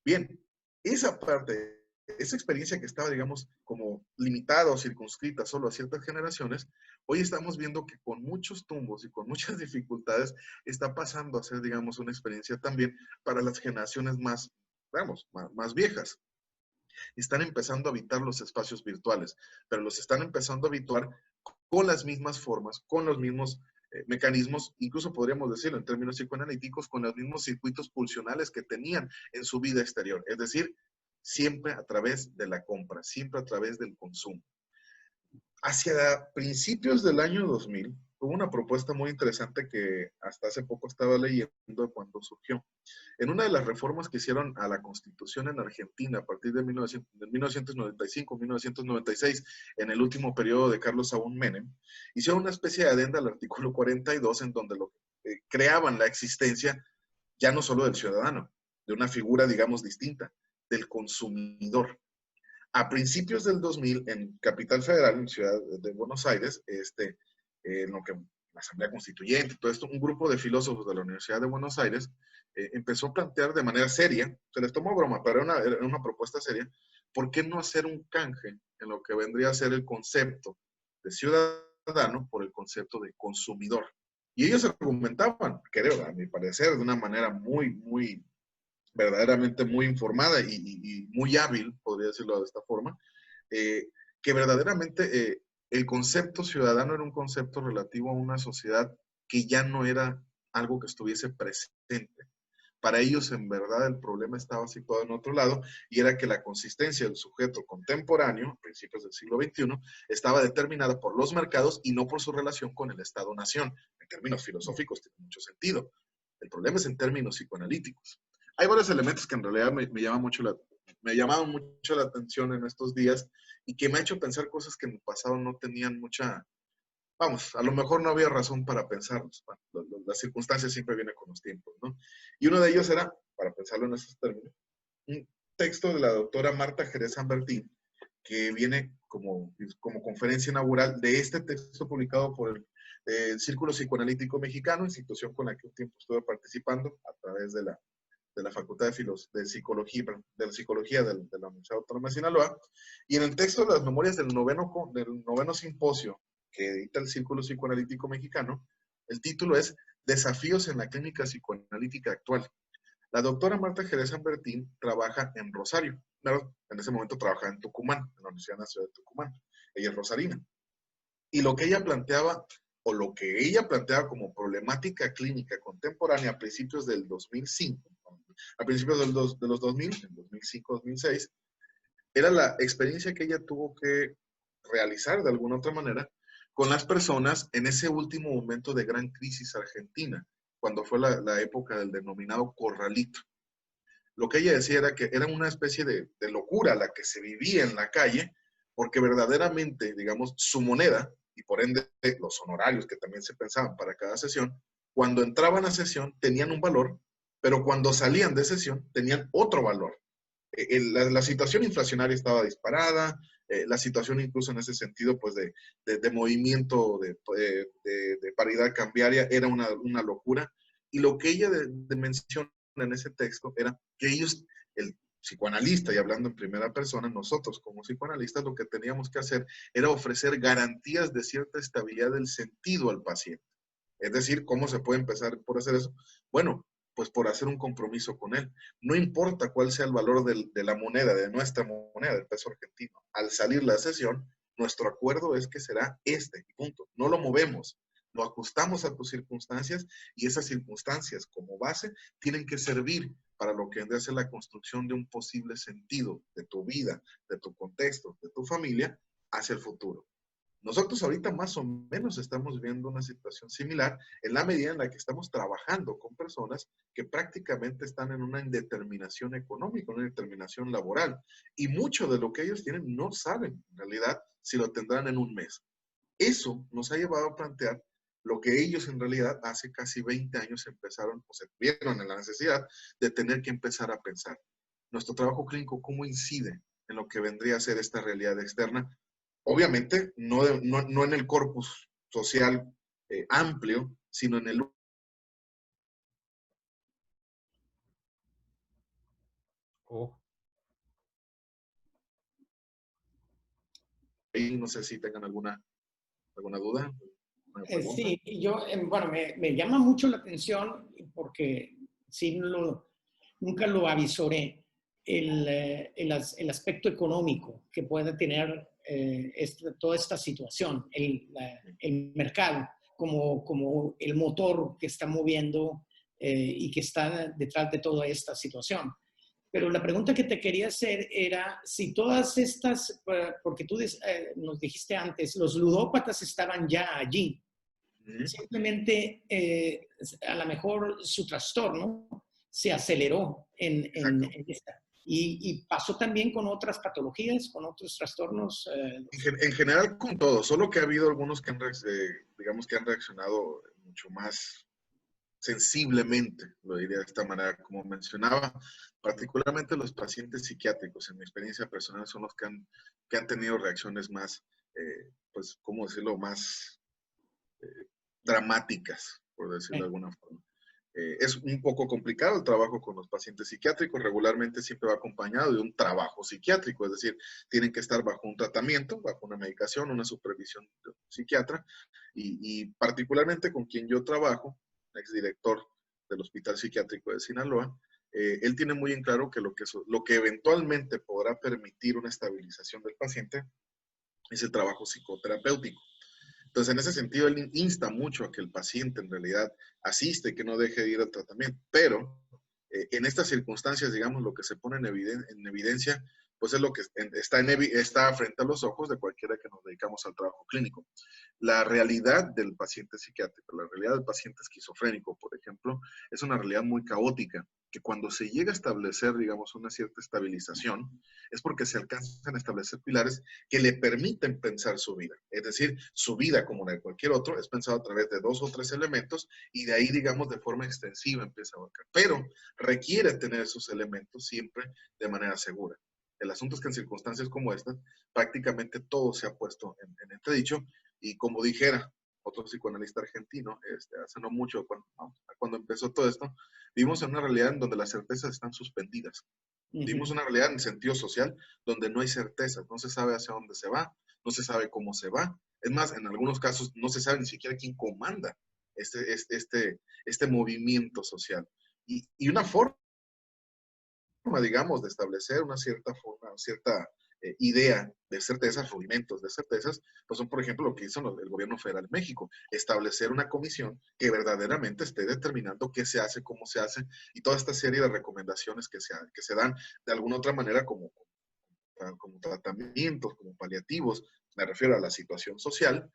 Bien, esa parte, esa experiencia que estaba, digamos, como limitada o circunscrita solo a ciertas generaciones, hoy estamos viendo que con muchos tumbos y con muchas dificultades está pasando a ser, digamos, una experiencia también para las generaciones más, digamos, más viejas. Están empezando a habitar los espacios virtuales, pero los están empezando a habituar con las mismas formas, con los mismos mecanismos, incluso podríamos decirlo en términos psicoanalíticos, con los mismos circuitos pulsionales que tenían en su vida exterior. Es decir, siempre a través de la compra, siempre a través del consumo. Hacia principios del año 2000, hubo una propuesta muy interesante que hasta hace poco estaba leyendo cuando surgió. En una de las reformas que hicieron a la Constitución en Argentina a partir de 1995-1996, en el último periodo de Carlos Saúl Menem, hicieron una especie de adenda al artículo 42 en donde creaban la existencia ya no solo del ciudadano, de una figura, digamos, distinta, del consumidor. A principios del 2000, en Capital Federal, en Ciudad de Buenos Aires, en lo que la Asamblea Constituyente, todo esto, un grupo de filósofos de la Universidad de Buenos Aires empezó a plantear de manera seria, se les tomó broma, pero era una propuesta seria, ¿por qué no hacer un canje en lo que vendría a ser el concepto de ciudadano por el concepto de consumidor? Y ellos argumentaban, creo, a mi parecer, de una manera muy verdaderamente muy informada y muy hábil, podría decirlo de esta forma, que verdaderamente el concepto ciudadano era un concepto relativo a una sociedad que ya no era algo que estuviese presente. Para ellos, en verdad, el problema estaba situado en otro lado y era que la consistencia del sujeto contemporáneo, a principios del siglo XXI, estaba determinada por los mercados y no por su relación con el Estado-Nación. En términos filosóficos tiene mucho sentido. El problema es en términos psicoanalíticos. Hay varios elementos que en realidad me llamaban mucho la atención en estos días y que me ha hecho pensar cosas que en el pasado no tenían mucha, vamos, a lo mejor no había razón para pensarlos. Bueno, las circunstancias siempre vienen con los tiempos, ¿no? Y uno de ellos era, para pensarlo en esos términos, un texto de la doctora Marta Jerez San Martín, que viene como conferencia inaugural de este texto publicado por el Círculo Psicoanalítico Mexicano, institución con la que un tiempo estuve participando a través de la Facultad de Psicología, de la Universidad Autónoma de Sinaloa. Y en el texto de las memorias del noveno simposio que edita el Círculo Psicoanalítico Mexicano, el título es Desafíos en la clínica psicoanalítica actual. La doctora Marta Jerez San Martín trabaja en Rosario. Claro, en ese momento trabajaba en Tucumán, en la Universidad Nacional de Tucumán. Ella es rosarina. Y lo que ella planteaba, o lo que ella planteaba como problemática clínica contemporánea a principios del 2005, a principios de los 2000, en 2005, 2006, era la experiencia que ella tuvo que realizar de alguna otra manera con las personas en ese último momento de gran crisis argentina, cuando fue la época del denominado corralito. Lo que ella decía era que era una especie de locura la que se vivía en la calle, porque verdaderamente, digamos, su moneda, y por ende los honorarios que también se pensaban para cada sesión, cuando entraban a sesión tenían un valor, pero cuando salían de sesión tenían otro valor. La situación inflacionaria estaba disparada, la situación incluso en ese sentido, pues de movimiento de paridad cambiaria era una locura. Y lo que ella menciona en ese texto era que ellos, el psicoanalista, y hablando en primera persona, nosotros como psicoanalistas lo que teníamos que hacer era ofrecer garantías de cierta estabilidad del sentido al paciente. Es decir, ¿cómo se puede empezar por hacer eso? Bueno, pues por hacer un compromiso con él. No importa cuál sea el valor de la moneda, de nuestra moneda, del peso argentino. Al salir la sesión, nuestro acuerdo es que será este, punto. No lo movemos, lo ajustamos a tus circunstancias y esas circunstancias como base tienen que servir para lo que vendría a ser la construcción de un posible sentido de tu vida, de tu contexto, de tu familia hacia el futuro. Nosotros ahorita más o menos estamos viendo una situación similar en la medida en la que estamos trabajando con personas que prácticamente están en una indeterminación económica, una indeterminación laboral. Y mucho de lo que ellos tienen no saben en realidad si lo tendrán en un mes. Eso nos ha llevado a plantear lo que ellos en realidad hace casi 20 años empezaron o se vieron en la necesidad de tener que empezar a pensar. Nuestro trabajo clínico, ¿cómo incide en lo que vendría a ser esta realidad externa? Obviamente, no en el corpus social amplio, sino en el... Oh. Y no sé si tengan alguna duda. Sí, yo, bueno, me llama mucho la atención porque sí, nunca lo avisoré, el aspecto económico que puede tener toda esta situación, el mercado como el motor que está moviendo y que está detrás de toda esta situación. Pero la pregunta que te quería hacer era si todas estas, porque tú nos dijiste antes, los ludópatas estaban ya allí. Simplemente a lo mejor su trastorno se aceleró en esta. Y pasó también con otras patologías, con otros trastornos. En general con todo, solo que ha habido algunos que digamos que han reaccionado mucho más sensiblemente, lo diría de esta manera, como mencionaba, particularmente los pacientes psiquiátricos, en mi experiencia personal, son los que han tenido reacciones más, pues, ¿cómo decirlo?, más dramáticas, por decirlo de alguna forma. Es un poco complicado el trabajo con los pacientes psiquiátricos, regularmente siempre va acompañado de un trabajo psiquiátrico, es decir, tienen que estar bajo un tratamiento, bajo una medicación, una supervisión de un psiquiatra, y particularmente con quien yo trabajo, exdirector del Hospital Psiquiátrico de Sinaloa, él tiene muy en claro que lo que eventualmente podrá permitir una estabilización del paciente es el trabajo psicoterapéutico. Entonces, en ese sentido, él insta mucho a que el paciente en realidad asiste, que no deje de ir al tratamiento. Pero en estas circunstancias, digamos, lo que se pone en evidencia, pues es lo que está frente a los ojos de cualquiera que nos dedicamos al trabajo clínico. La realidad del paciente psiquiátrico, la realidad del paciente esquizofrénico, por ejemplo, es una realidad muy caótica. que cuando se llega a establecer, digamos, una cierta estabilización, es porque se alcanzan a establecer pilares que le permiten pensar su vida. Es decir, su vida, como la de cualquier otro, es pensado a través de 2 o 3 elementos y de ahí, digamos, de forma extensiva empieza a abarcar. Pero requiere tener esos elementos siempre de manera segura. El asunto es que en circunstancias como estas, prácticamente todo se ha puesto en entredicho y como dijera otro psicoanalista argentino, hace no mucho, cuando empezó todo esto, vivimos en una realidad en donde las certezas están suspendidas. Vivimos una realidad en sentido social donde no hay certezas, no se sabe hacia dónde se va, no se sabe cómo se va. Es más, en algunos casos no se sabe ni siquiera quién comanda este movimiento social. Y una forma, digamos, de establecer una cierta forma, una cierta idea de certezas, rudimentos de certezas, pues son, por ejemplo, lo que hizo el gobierno federal de México, establecer una comisión que verdaderamente esté determinando qué se hace, cómo se hace, y toda esta serie de recomendaciones que se dan de alguna otra manera como tratamientos, como paliativos, me refiero a la situación social,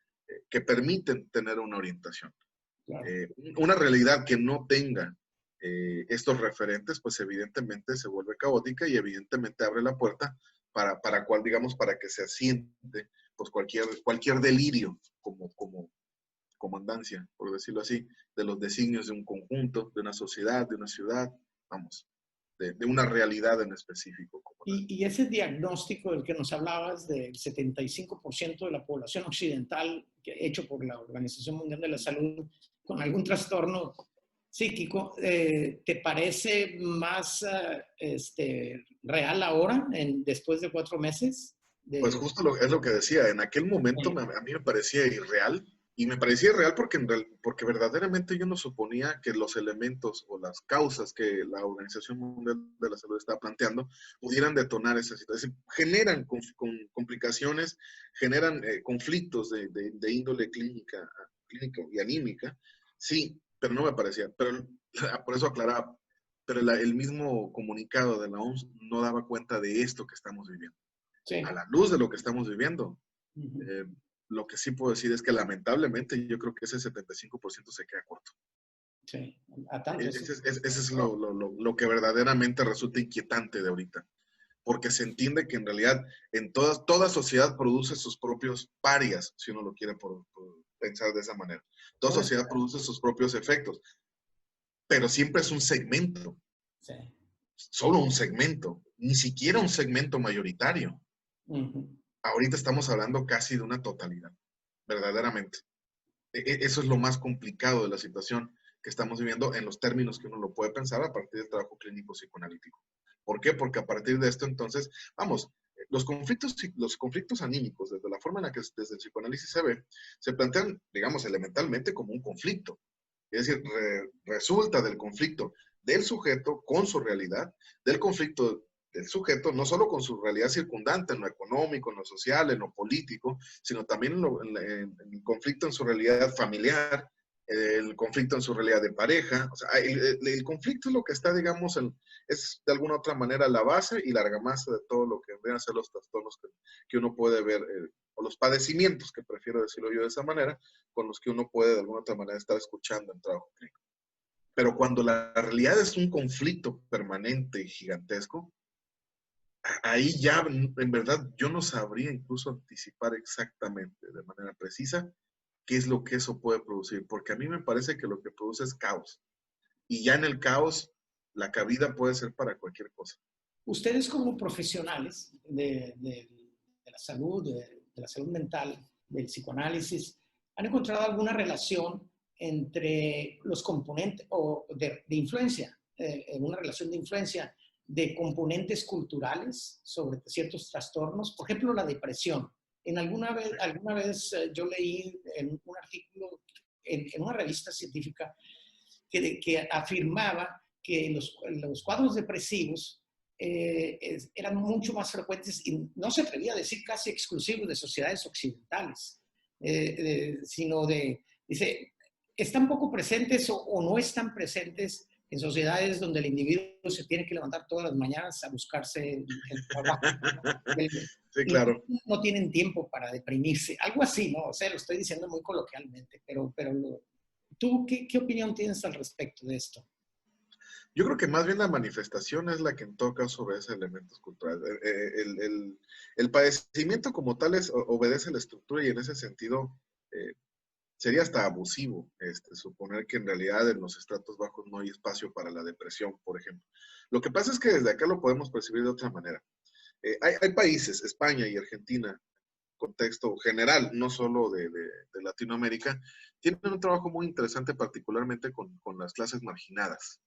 que permiten tener una orientación. Claro. Una realidad que no tenga estos referentes, pues evidentemente se vuelve caótica y evidentemente abre la puerta para digamos, para que se asiente pues cualquier delirio como comandancia, por decirlo así, de los designios de un conjunto, de una sociedad, de una ciudad, vamos, de una realidad en específico. Y ese diagnóstico del que nos hablabas del 75% de la población occidental, hecho por la Organización Mundial de la Salud, con algún trastorno psíquico, ¿te parece más real ahora, después de 4 meses? Pues justo es lo que decía, en aquel momento a mí me parecía irreal, y me parecía irreal porque verdaderamente yo no suponía que los elementos o las causas que la Organización Mundial de la Salud estaba planteando pudieran detonar esa situación. Generan complicaciones, generan conflictos de índole clínica y anímica, sí, pero no me parecía. Pero por eso aclaraba, pero el mismo comunicado de la OMS no daba cuenta de esto que estamos viviendo. Sí. A la luz de lo que estamos viviendo. Lo que sí puedo decir es que lamentablemente yo creo que ese 75% se queda corto. Sí, a tanto. Ese es lo que verdaderamente resulta inquietante de ahorita. Porque se entiende que en realidad en toda sociedad produce sus propios parias, si uno lo quiere por pensar de esa manera. Toda sociedad produce sus propios efectos. Pero siempre es un segmento. Sí. Solo un segmento. Ni siquiera un segmento mayoritario. Ahorita estamos hablando casi de una totalidad, verdaderamente. Eso es lo más complicado de la situación que estamos viviendo en los términos que uno lo puede pensar a partir del trabajo clínico psicoanalítico. ¿Por qué? Porque a partir de esto, entonces, vamos, los conflictos anímicos, desde la forma en la que desde el psicoanálisis se ve, se plantean, digamos, elementalmente como un conflicto. Es decir, resulta del conflicto del sujeto con su realidad, del conflicto del sujeto, no solo con su realidad circundante, en lo económico, en lo social, en lo político, sino también en el conflicto en su realidad familiar, el conflicto en su realidad de pareja. O sea, el conflicto es lo que está, digamos, es de alguna otra manera la base y la argamasa de todo lo que vendrían a ser los trastornos que uno puede ver, o los padecimientos, que prefiero decirlo yo de esa manera, con los que uno puede de alguna otra manera estar escuchando en trabajo clínico. Pero cuando la realidad es un conflicto permanente y gigantesco, ahí ya, en verdad, yo no sabría incluso anticipar exactamente, de manera precisa, qué es lo que eso puede producir, porque a mí me parece que lo que produce es caos. Y ya en el caos, la cabida puede ser para cualquier cosa. Ustedes como profesionales de la salud, de la salud mental, del psicoanálisis, ¿han encontrado alguna relación entre los componentes o de influencia, una relación de influencia de componentes culturales sobre ciertos trastornos? Por ejemplo, la depresión. Alguna vez yo leí en un artículo en una revista científica que afirmaba que los cuadros depresivos eran mucho más frecuentes y no se atrevía a decir casi exclusivos de sociedades occidentales, sino dice, están poco presentes o no están presentes en sociedades donde el individuo se tiene que levantar todas las mañanas a buscarse el trabajo. Sí, claro. No tienen tiempo para deprimirse. Algo así, ¿no? O sea, lo estoy diciendo muy coloquialmente, pero ¿tú qué opinión tienes al respecto de esto? Yo creo que más bien la manifestación es la que en todo caso obedece a elementos culturales. El padecimiento como tal obedece a la estructura y en ese sentido sería hasta abusivo suponer que en realidad en los estratos bajos no hay espacio para la depresión, por ejemplo. Lo que pasa es que desde acá lo podemos percibir de otra manera. Hay países, España y Argentina, contexto general, no solo de Latinoamérica, tienen un trabajo muy interesante particularmente con las clases marginadas.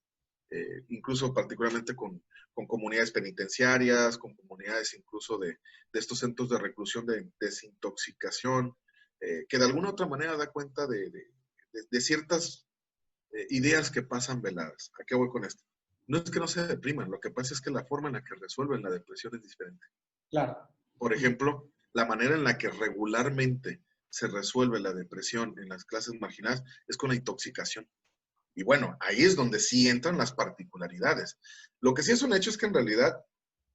Incluso particularmente con comunidades penitenciarias, con comunidades incluso de estos centros de reclusión de desintoxicación, que de alguna u otra manera da cuenta de ciertas ideas que pasan veladas. ¿A qué voy con esto? No es que no se depriman, lo que pasa es que la forma en la que resuelven la depresión es diferente. Claro. Por ejemplo, la manera en la que regularmente se resuelve la depresión en las clases marginadas es con la intoxicación. Y bueno, ahí es donde sí entran las particularidades. Lo que sí es un hecho es que en realidad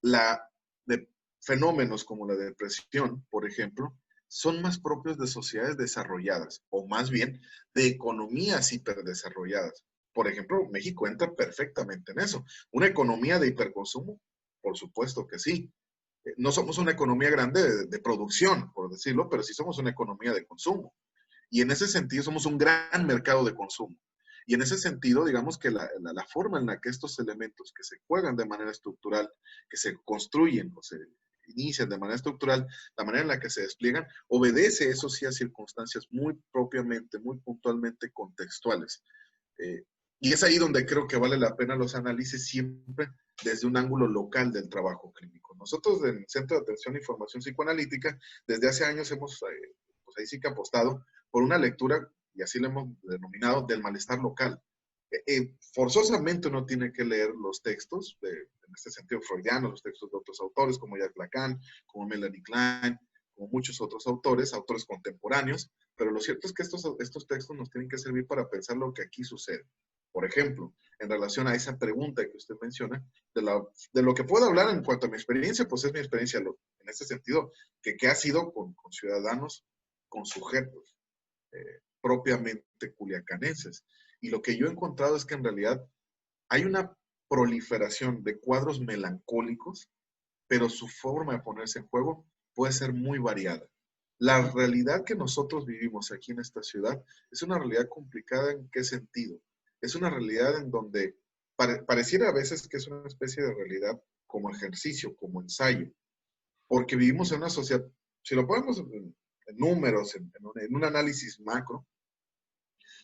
de fenómenos como la depresión, por ejemplo, son más propios de sociedades desarrolladas, o más bien de economías hiperdesarrolladas. Por ejemplo, México entra perfectamente en eso. ¿Una economía de hiperconsumo? Por supuesto que sí. No somos una economía grande de producción, por decirlo, pero sí somos una economía de consumo. Y en ese sentido somos un gran mercado de consumo. Y en ese sentido, digamos que la forma en la que estos elementos que se juegan de manera estructural, que se construyen o se inician de manera estructural, la manera en la que se despliegan, obedece eso sí a circunstancias muy propiamente, muy puntualmente contextuales. Y es ahí donde creo que vale la pena los análisis siempre desde un ángulo local del trabajo clínico. Nosotros en el Centro de Atención e Información Psicoanalítica, desde hace años hemos, pues ahí sí que apostado por una lectura, y así lo hemos denominado, del malestar local. Forzosamente uno tiene que leer los textos, en este sentido freudianos, los textos de otros autores como Jacques Lacan, como Melanie Klein, como muchos otros autores contemporáneos, pero lo cierto es que estos textos nos tienen que servir para pensar lo que aquí sucede. Por ejemplo, en relación a esa pregunta que usted menciona, de lo que puedo hablar en cuanto a mi experiencia, pues es mi experiencia en este sentido, que ha sido con ciudadanos, con sujetos propiamente culiacanenses. Y lo que yo he encontrado es que en realidad hay una proliferación de cuadros melancólicos, pero su forma de ponerse en juego puede ser muy variada. La realidad que nosotros vivimos aquí en esta ciudad es una realidad complicada. ¿En qué sentido? Es una realidad en donde pareciera a veces que es una especie de realidad como ejercicio, como ensayo, porque vivimos en una sociedad, si lo ponemos en números, en un análisis macro,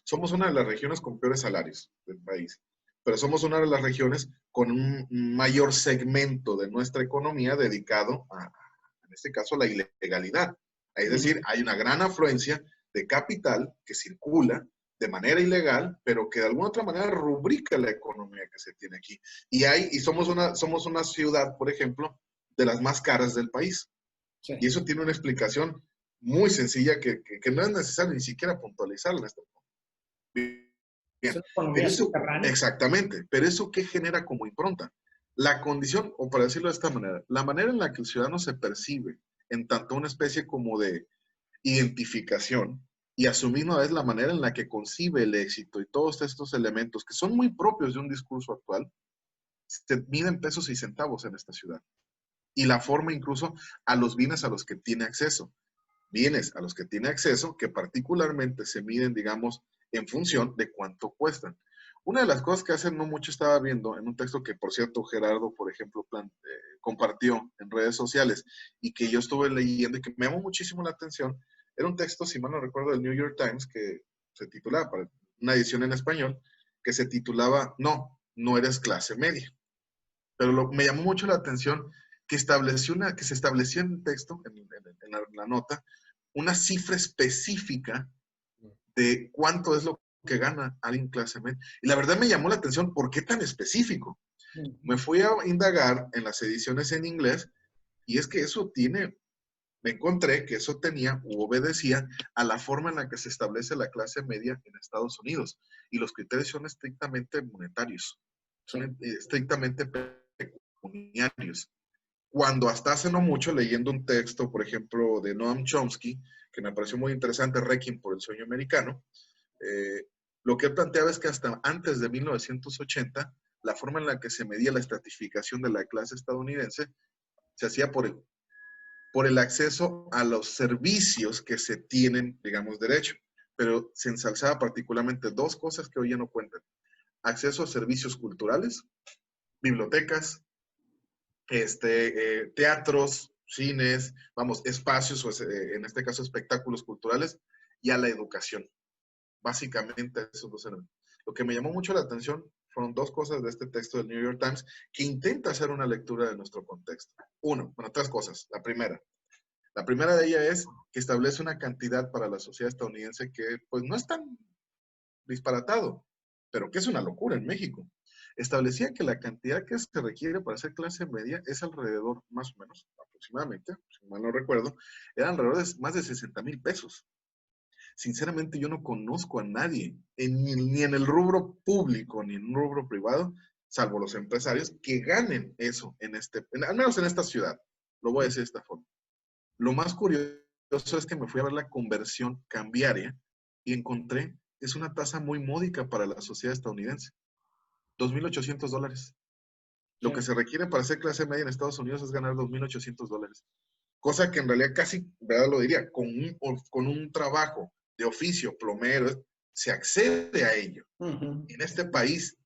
somos una de las regiones con peores salarios del país, pero somos una de las regiones con un mayor segmento de nuestra economía dedicado en este caso, a la ilegalidad. Es decir, hay una gran afluencia de capital que circula de manera ilegal, pero que de alguna otra manera rubrica la economía que se tiene aquí. Y somos una ciudad, por ejemplo, de las más caras del país. Sí. Y eso tiene una explicación muy sencilla que no es necesario ni siquiera puntualizarla en este punto. Bien. Pero eso, exactamente, pero eso ¿qué genera como impronta? La condición, o para decirlo de esta manera, la manera en la que el ciudadano se percibe en tanto una especie como de identificación y a su misma vez la manera en la que concibe el éxito y todos estos elementos que son muy propios de un discurso actual, se miden pesos y centavos en esta ciudad. Y la forma incluso a los bienes a los que tiene acceso. Bienes a los que tiene acceso que particularmente se miden, digamos, en función de cuánto cuestan. Una de las cosas que hace no mucho estaba viendo en un texto que, por cierto, Gerardo, por ejemplo, compartió en redes sociales y que yo estuve leyendo y que me llamó muchísimo la atención, era un texto, si mal no recuerdo, del New York Times que se titulaba, para una edición en español, que se titulaba No eres clase media. Pero me llamó mucho la atención que se estableció en el texto, en la nota, una cifra específica de cuánto es lo que gana alguien clase media. Y la verdad me llamó la atención, ¿por qué tan específico? Me fui a indagar en las ediciones en inglés y es que me encontré que eso tenía u obedecía a la forma en la que se establece la clase media en Estados Unidos. Y los criterios son estrictamente monetarios, son estrictamente pecuniarios. Cuando hasta hace no mucho, leyendo un texto, por ejemplo, de Noam Chomsky, que me pareció muy interesante, Requiem por el sueño americano, lo que él planteaba es que hasta antes de 1980 la forma en la que se medía la estratificación de la clase estadounidense se hacía por el acceso a los servicios que se tienen, digamos, derecho. Pero se ensalzaba particularmente dos cosas que hoy ya no cuentan. Acceso a servicios culturales, bibliotecas, teatros, cines, vamos, espacios, en este caso espectáculos culturales, y a la educación. Básicamente esos dos eran. Lo que me llamó mucho la atención fueron dos cosas de este texto del New York Times que intenta hacer una lectura de nuestro contexto. Tres cosas. La primera de ellas es que establece una cantidad para la sociedad estadounidense que pues no es tan disparatado, pero que es una locura en México. Establecía que la cantidad que se requiere para ser clase media es alrededor, más o menos, aproximadamente, si mal no recuerdo, eran alrededor de más de 60,000 pesos. Sinceramente, yo no conozco a nadie, ni en el rubro público, ni en un rubro privado, salvo los empresarios, que ganen eso, al menos en esta ciudad. Lo voy a decir de esta forma. Lo más curioso es que me fui a ver la conversión cambiaria y encontré que es una tasa muy módica para la sociedad estadounidense. $2,800. Lo que se requiere para ser clase media en Estados Unidos es ganar $2,800. Cosa que en realidad casi, ¿verdad? Lo diría, con un trabajo de oficio, plomero, se accede a ello. En este país,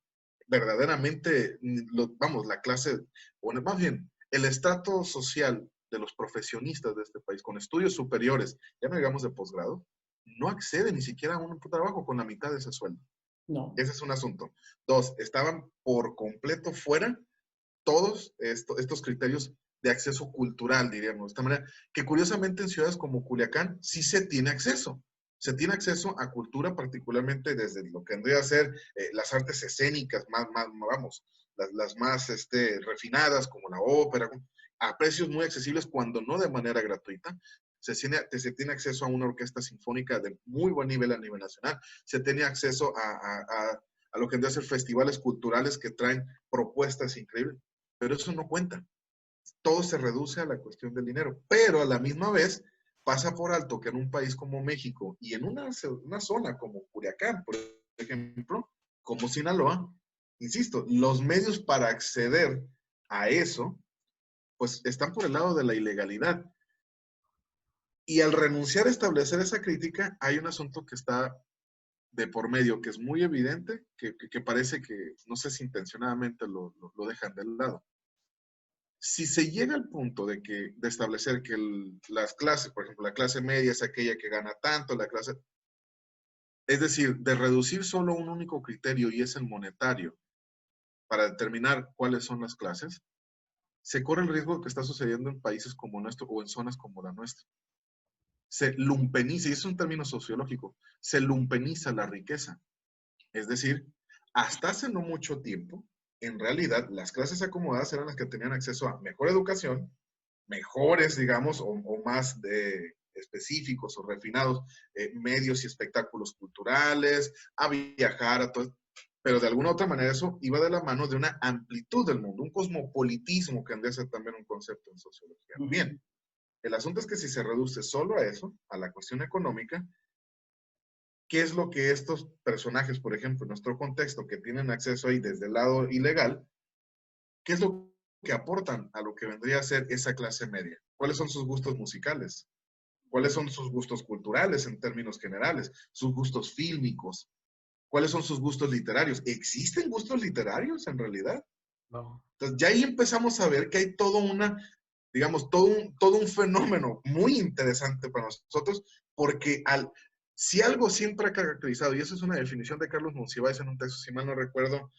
verdaderamente, la clase, o más bien, el estrato social de los profesionistas de este país con estudios superiores, ya no digamos de posgrado, no accede ni siquiera a un trabajo con la mitad de ese sueldo. No. Ese es un asunto. Dos, estaban por completo fuera todos estos criterios de acceso cultural, diríamos, de esta manera, que curiosamente en ciudades como Culiacán sí se tiene acceso. Se tiene acceso a cultura, particularmente desde lo que vendría a ser las artes escénicas, las más refinadas, como la ópera, a precios muy accesibles, cuando no de manera gratuita. Se tiene acceso a una orquesta sinfónica de muy buen nivel a nivel nacional. Se tiene acceso a lo que vendría a ser festivales culturales que traen propuestas increíbles. Pero eso no cuenta. Todo se reduce a la cuestión del dinero. Pero a la misma vez pasa por alto que en un país como México y en una zona como Culiacán, por ejemplo, como Sinaloa, insisto, los medios para acceder a eso, pues están por el lado de la ilegalidad. Y al renunciar a establecer esa crítica, hay un asunto que está de por medio, que es muy evidente, que parece que, no sé si intencionadamente lo dejan del lado. Si se llega al punto de establecer que las clases, por ejemplo, la clase media es aquella que gana tanto, es decir, de reducir solo un único criterio y es el monetario para determinar cuáles son las clases, se corre el riesgo que está sucediendo en países como nuestro o en zonas como la nuestra. Se lumpeniza, y es un término sociológico, se lumpeniza la riqueza. Es decir, hasta hace no mucho tiempo, en realidad, las clases acomodadas eran las que tenían acceso a mejor educación, mejores, digamos, o más específicos o refinados medios y espectáculos culturales, a viajar, a todo. Pero de alguna u otra manera eso iba de la mano de una amplitud del mundo, un cosmopolitismo que anda a ser también un concepto en sociología. Bien, el asunto es que si se reduce solo a eso, a la cuestión económica, ¿qué es lo que estos personajes, por ejemplo, en nuestro contexto, que tienen acceso ahí desde el lado ilegal, qué es lo que aportan a lo que vendría a ser esa clase media? ¿Cuáles son sus gustos musicales? ¿Cuáles son sus gustos culturales en términos generales? ¿Sus gustos fílmicos? ¿Cuáles son sus gustos literarios? ¿Existen gustos literarios en realidad? No. Entonces ya ahí empezamos a ver que hay todo un fenómeno muy interesante para nosotros, porque si algo siempre ha caracterizado, y eso es una definición de Carlos Monsiváis en un texto, si mal no recuerdo,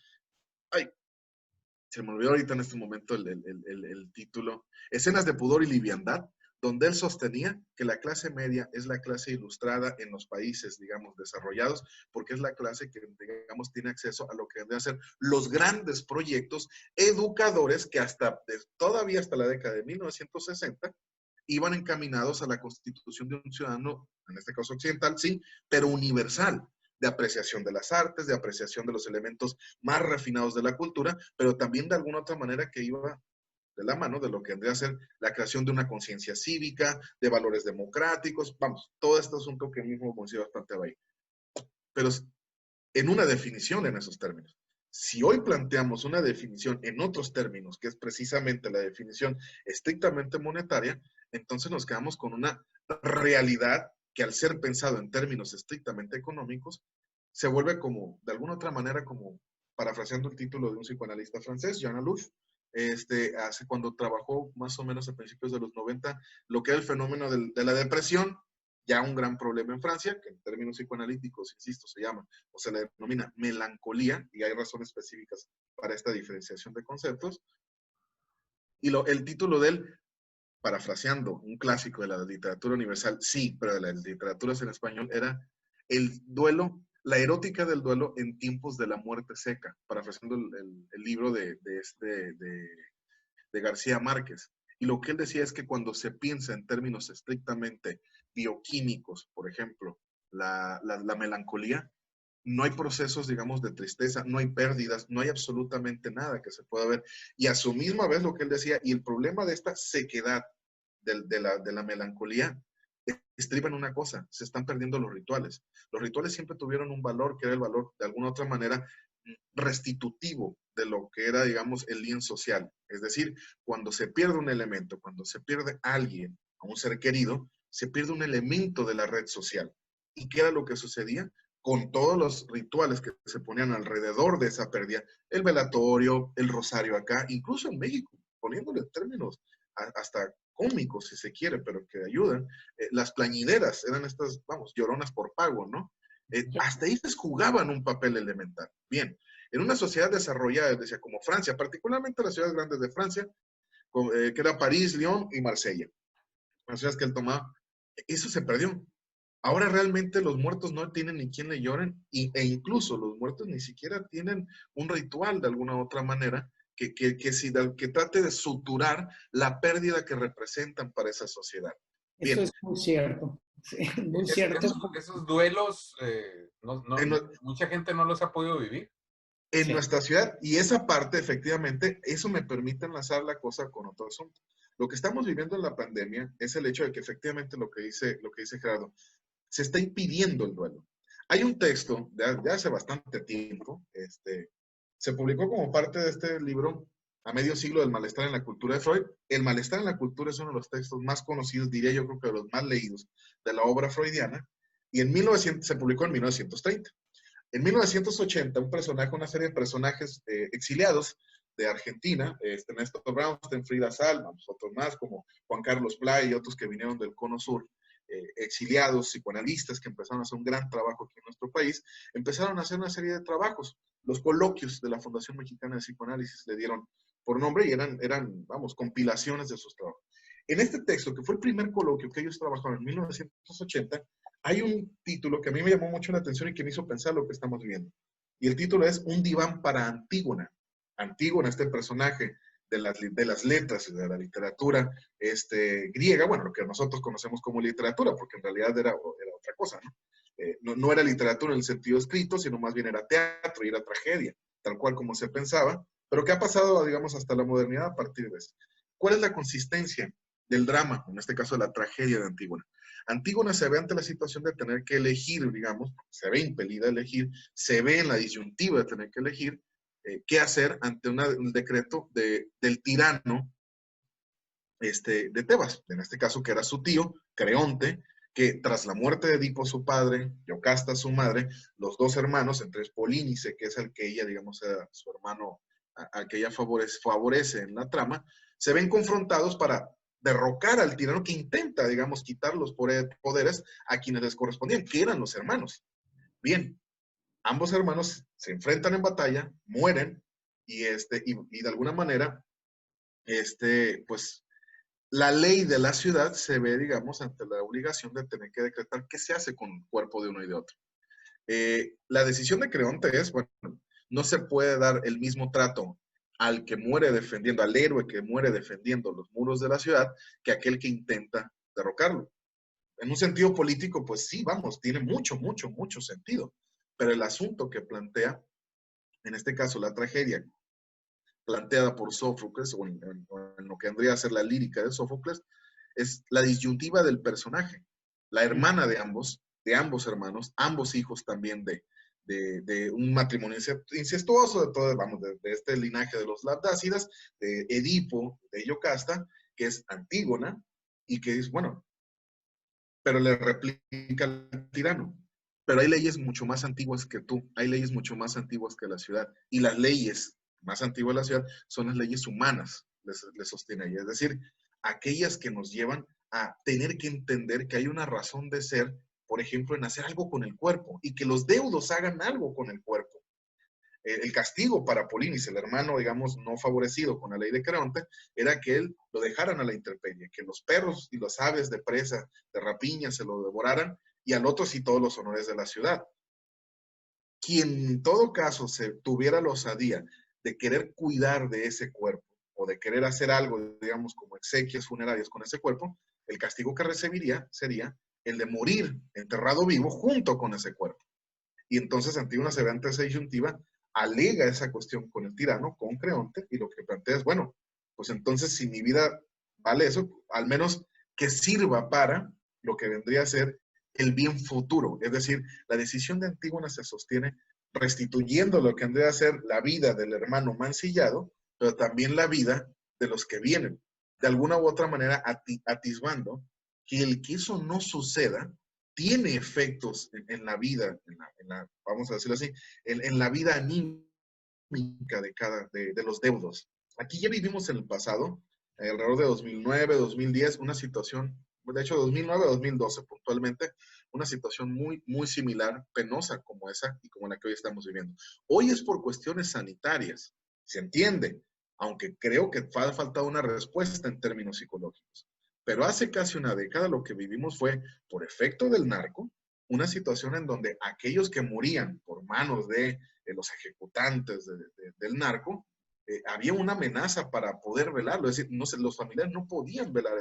se me olvidó ahorita en este momento el título, Escenas de pudor y liviandad, donde él sostenía que la clase media es la clase ilustrada en los países, digamos, desarrollados, porque es la clase que, digamos, tiene acceso a lo que deben ser los grandes proyectos educadores que todavía hasta la década de 1960 iban encaminados a la constitución de un ciudadano, en este caso occidental, sí, pero universal, de apreciación de las artes, de apreciación de los elementos más refinados de la cultura, pero también de alguna otra manera que iba de la mano de lo que vendría a ser la creación de una conciencia cívica, de valores democráticos, vamos, todo este asunto que mismo Monsiváis planteaba ahí. Pero en una definición en esos términos. Si hoy planteamos una definición en otros términos, que es precisamente la definición estrictamente monetaria, entonces nos quedamos con una realidad que al ser pensado en términos estrictamente económicos, se vuelve como, de alguna otra manera, como parafraseando el título de un psicoanalista francés, Jean Alouf, hace cuando trabajó más o menos a principios de los 90, lo que era el fenómeno de la depresión, ya un gran problema en Francia, que en términos psicoanalíticos, insisto, se llama o se le denomina melancolía, y hay razones específicas para esta diferenciación de conceptos. Y el título de él, parafraseando un clásico de la literatura universal, sí, pero de las literaturas en español, era el duelo, la erótica del duelo en tiempos de la muerte seca, parafraseando el libro de García Márquez. Y lo que él decía es que cuando se piensa en términos estrictamente bioquímicos, por ejemplo, la melancolía, no hay procesos, digamos, de tristeza, no hay pérdidas, no hay absolutamente nada que se pueda ver. Y a su misma vez lo que él decía, y el problema de esta sequedad de la melancolía estriba en una cosa, se están perdiendo los rituales. Los rituales siempre tuvieron un valor que era el valor, de alguna otra manera, restitutivo de lo que era, digamos, el bien social. Es decir, cuando se pierde un elemento, cuando se pierde alguien, a un ser querido, se pierde un elemento de la red social. ¿Y qué era lo que sucedía? Con todos los rituales que se ponían alrededor de esa pérdida, el velatorio, el rosario acá, incluso en México, poniéndole términos hasta cómicos, si se quiere, pero que ayudan. Las plañideras eran estas, vamos, lloronas por pago, ¿no? Hasta ellas jugaban un papel elemental. Bien, en una sociedad desarrollada, decía, como Francia, particularmente las ciudades grandes de Francia, que era París, Lyon y Marsella, las ciudades que él tomaba, eso se perdió. Ahora realmente los muertos no tienen ni quien le lloren, e incluso los muertos ni siquiera tienen un ritual de alguna otra manera que trate de suturar la pérdida que representan para esa sociedad. Bien. Eso es muy cierto. Sí, muy cierto. Esos duelos, mucha gente no los ha podido vivir. En nuestra ciudad, y esa parte, efectivamente, eso me permite enlazar la cosa con otro asunto. Lo que estamos viviendo en la pandemia es el hecho de que efectivamente lo que dice Gerardo, se está impidiendo el duelo. Hay un texto de hace bastante tiempo, se publicó como parte de este libro, A medio siglo del malestar en la cultura de Freud. El malestar en la cultura es uno de los textos más conocidos, diría yo creo que de los más leídos de la obra freudiana, y se publicó en 1930. En 1980, una serie de personajes exiliados de Argentina, Néstor Brownstein, Frida Sal, otros más como Juan Carlos Blay y otros que vinieron del Cono Sur, exiliados, psicoanalistas que empezaron a hacer un gran trabajo aquí en nuestro país, empezaron a hacer una serie de trabajos. Los coloquios de la Fundación Mexicana de Psicoanálisis le dieron por nombre y eran, vamos, compilaciones de sus trabajos. En este texto, que fue el primer coloquio que ellos trabajaron en 1980, hay un título que a mí me llamó mucho la atención y que me hizo pensar lo que estamos viendo. Y el título es Un diván para Antígona. Antígona, este personaje de las letras y de la literatura griega, bueno, lo que nosotros conocemos como literatura, porque en realidad era otra cosa, ¿no? No era literatura en el sentido escrito, sino más bien era teatro y era tragedia, tal cual como se pensaba, pero ¿qué ha pasado, digamos, hasta la modernidad a partir de eso? ¿Cuál es la consistencia del drama, en este caso de la tragedia de Antígona? Antígona se ve ante la situación de tener que elegir, digamos, se ve impelida a elegir, se ve en la disyuntiva de tener que elegir qué hacer ante un decreto del tirano de Tebas, en este caso que era su tío, Creonte, que tras la muerte de Edipo, su padre, Yocasta, su madre, los dos hermanos, entre Polínice, que es el que ella, digamos, era su hermano, al que ella favorece en la trama, se ven confrontados para derrocar al tirano que intenta, digamos, quitar los poderes a quienes les correspondían, que eran los hermanos. Bien, ambos hermanos se enfrentan en batalla, mueren, y de alguna manera, pues, la ley de la ciudad se ve, digamos, ante la obligación de tener que decretar qué se hace con el cuerpo de uno y de otro. La decisión de Creonte es, bueno, no se puede dar el mismo trato al que muere defendiendo, al héroe que muere defendiendo los muros de la ciudad, que aquel que intenta derrocarlo. En un sentido político, pues sí, vamos, tiene mucho sentido. Pero el asunto que plantea, en este caso la tragedia, planteada por Sófocles, o en lo que vendría a ser la lírica de Sófocles, es la disyuntiva del personaje. La hermana de ambos hermanos, ambos hijos también de de un matrimonio incestuoso, de todo, vamos, de este linaje de los labdácidas, de Edipo, de Yocasta, que es Antígona, y que es, bueno, pero le replica al tirano. Pero hay leyes mucho más antiguas que tú, hay leyes mucho más antiguas que la ciudad, y las leyes más antiguas de la ciudad son las leyes humanas, les sostiene ella. Es decir, aquellas que nos llevan a tener que entender que hay una razón de ser, por ejemplo, en hacer algo con el cuerpo, y que los deudos hagan algo con el cuerpo. El castigo para Polinis, el hermano, digamos, no favorecido con la ley de Creonte, era que él lo dejaran a la intemperie, que los perros y las aves de presa, de rapiña, se lo devoraran, y al otro sí todos los honores de la ciudad. Quien en todo caso se tuviera la osadía de querer cuidar de ese cuerpo, o de querer hacer algo, digamos, como exequias funerarias con ese cuerpo, el castigo que recibiría sería el de morir enterrado vivo junto con ese cuerpo. Y entonces Antígona se ve ante esa disyuntiva, alega esa cuestión con el tirano, con Creonte, y lo que plantea es, bueno, pues entonces si mi vida vale eso, al menos que sirva para lo que vendría a ser el bien futuro. Es decir, la decisión de Antígona se sostiene restituyendo lo que vendría a ser la vida del hermano mancillado, pero también la vida de los que vienen. De alguna u otra manera atisbando que el que eso no suceda tiene efectos en la vida, vamos a decirlo así, en la vida anímica de los deudos. Aquí ya vivimos en el pasado, alrededor de 2009, 2010, una situación, de hecho 2009, 2012 puntualmente, una situación muy, muy similar, penosa como esa y como la que hoy estamos viviendo. Hoy es por cuestiones sanitarias, se entiende, aunque creo que ha faltado una respuesta en términos psicológicos. Pero hace casi una década lo que vivimos fue, por efecto del narco, una situación en donde aquellos que morían por manos de los ejecutantes del narco, había una amenaza para poder velarlo. Es decir, no sé, los familiares no podían velar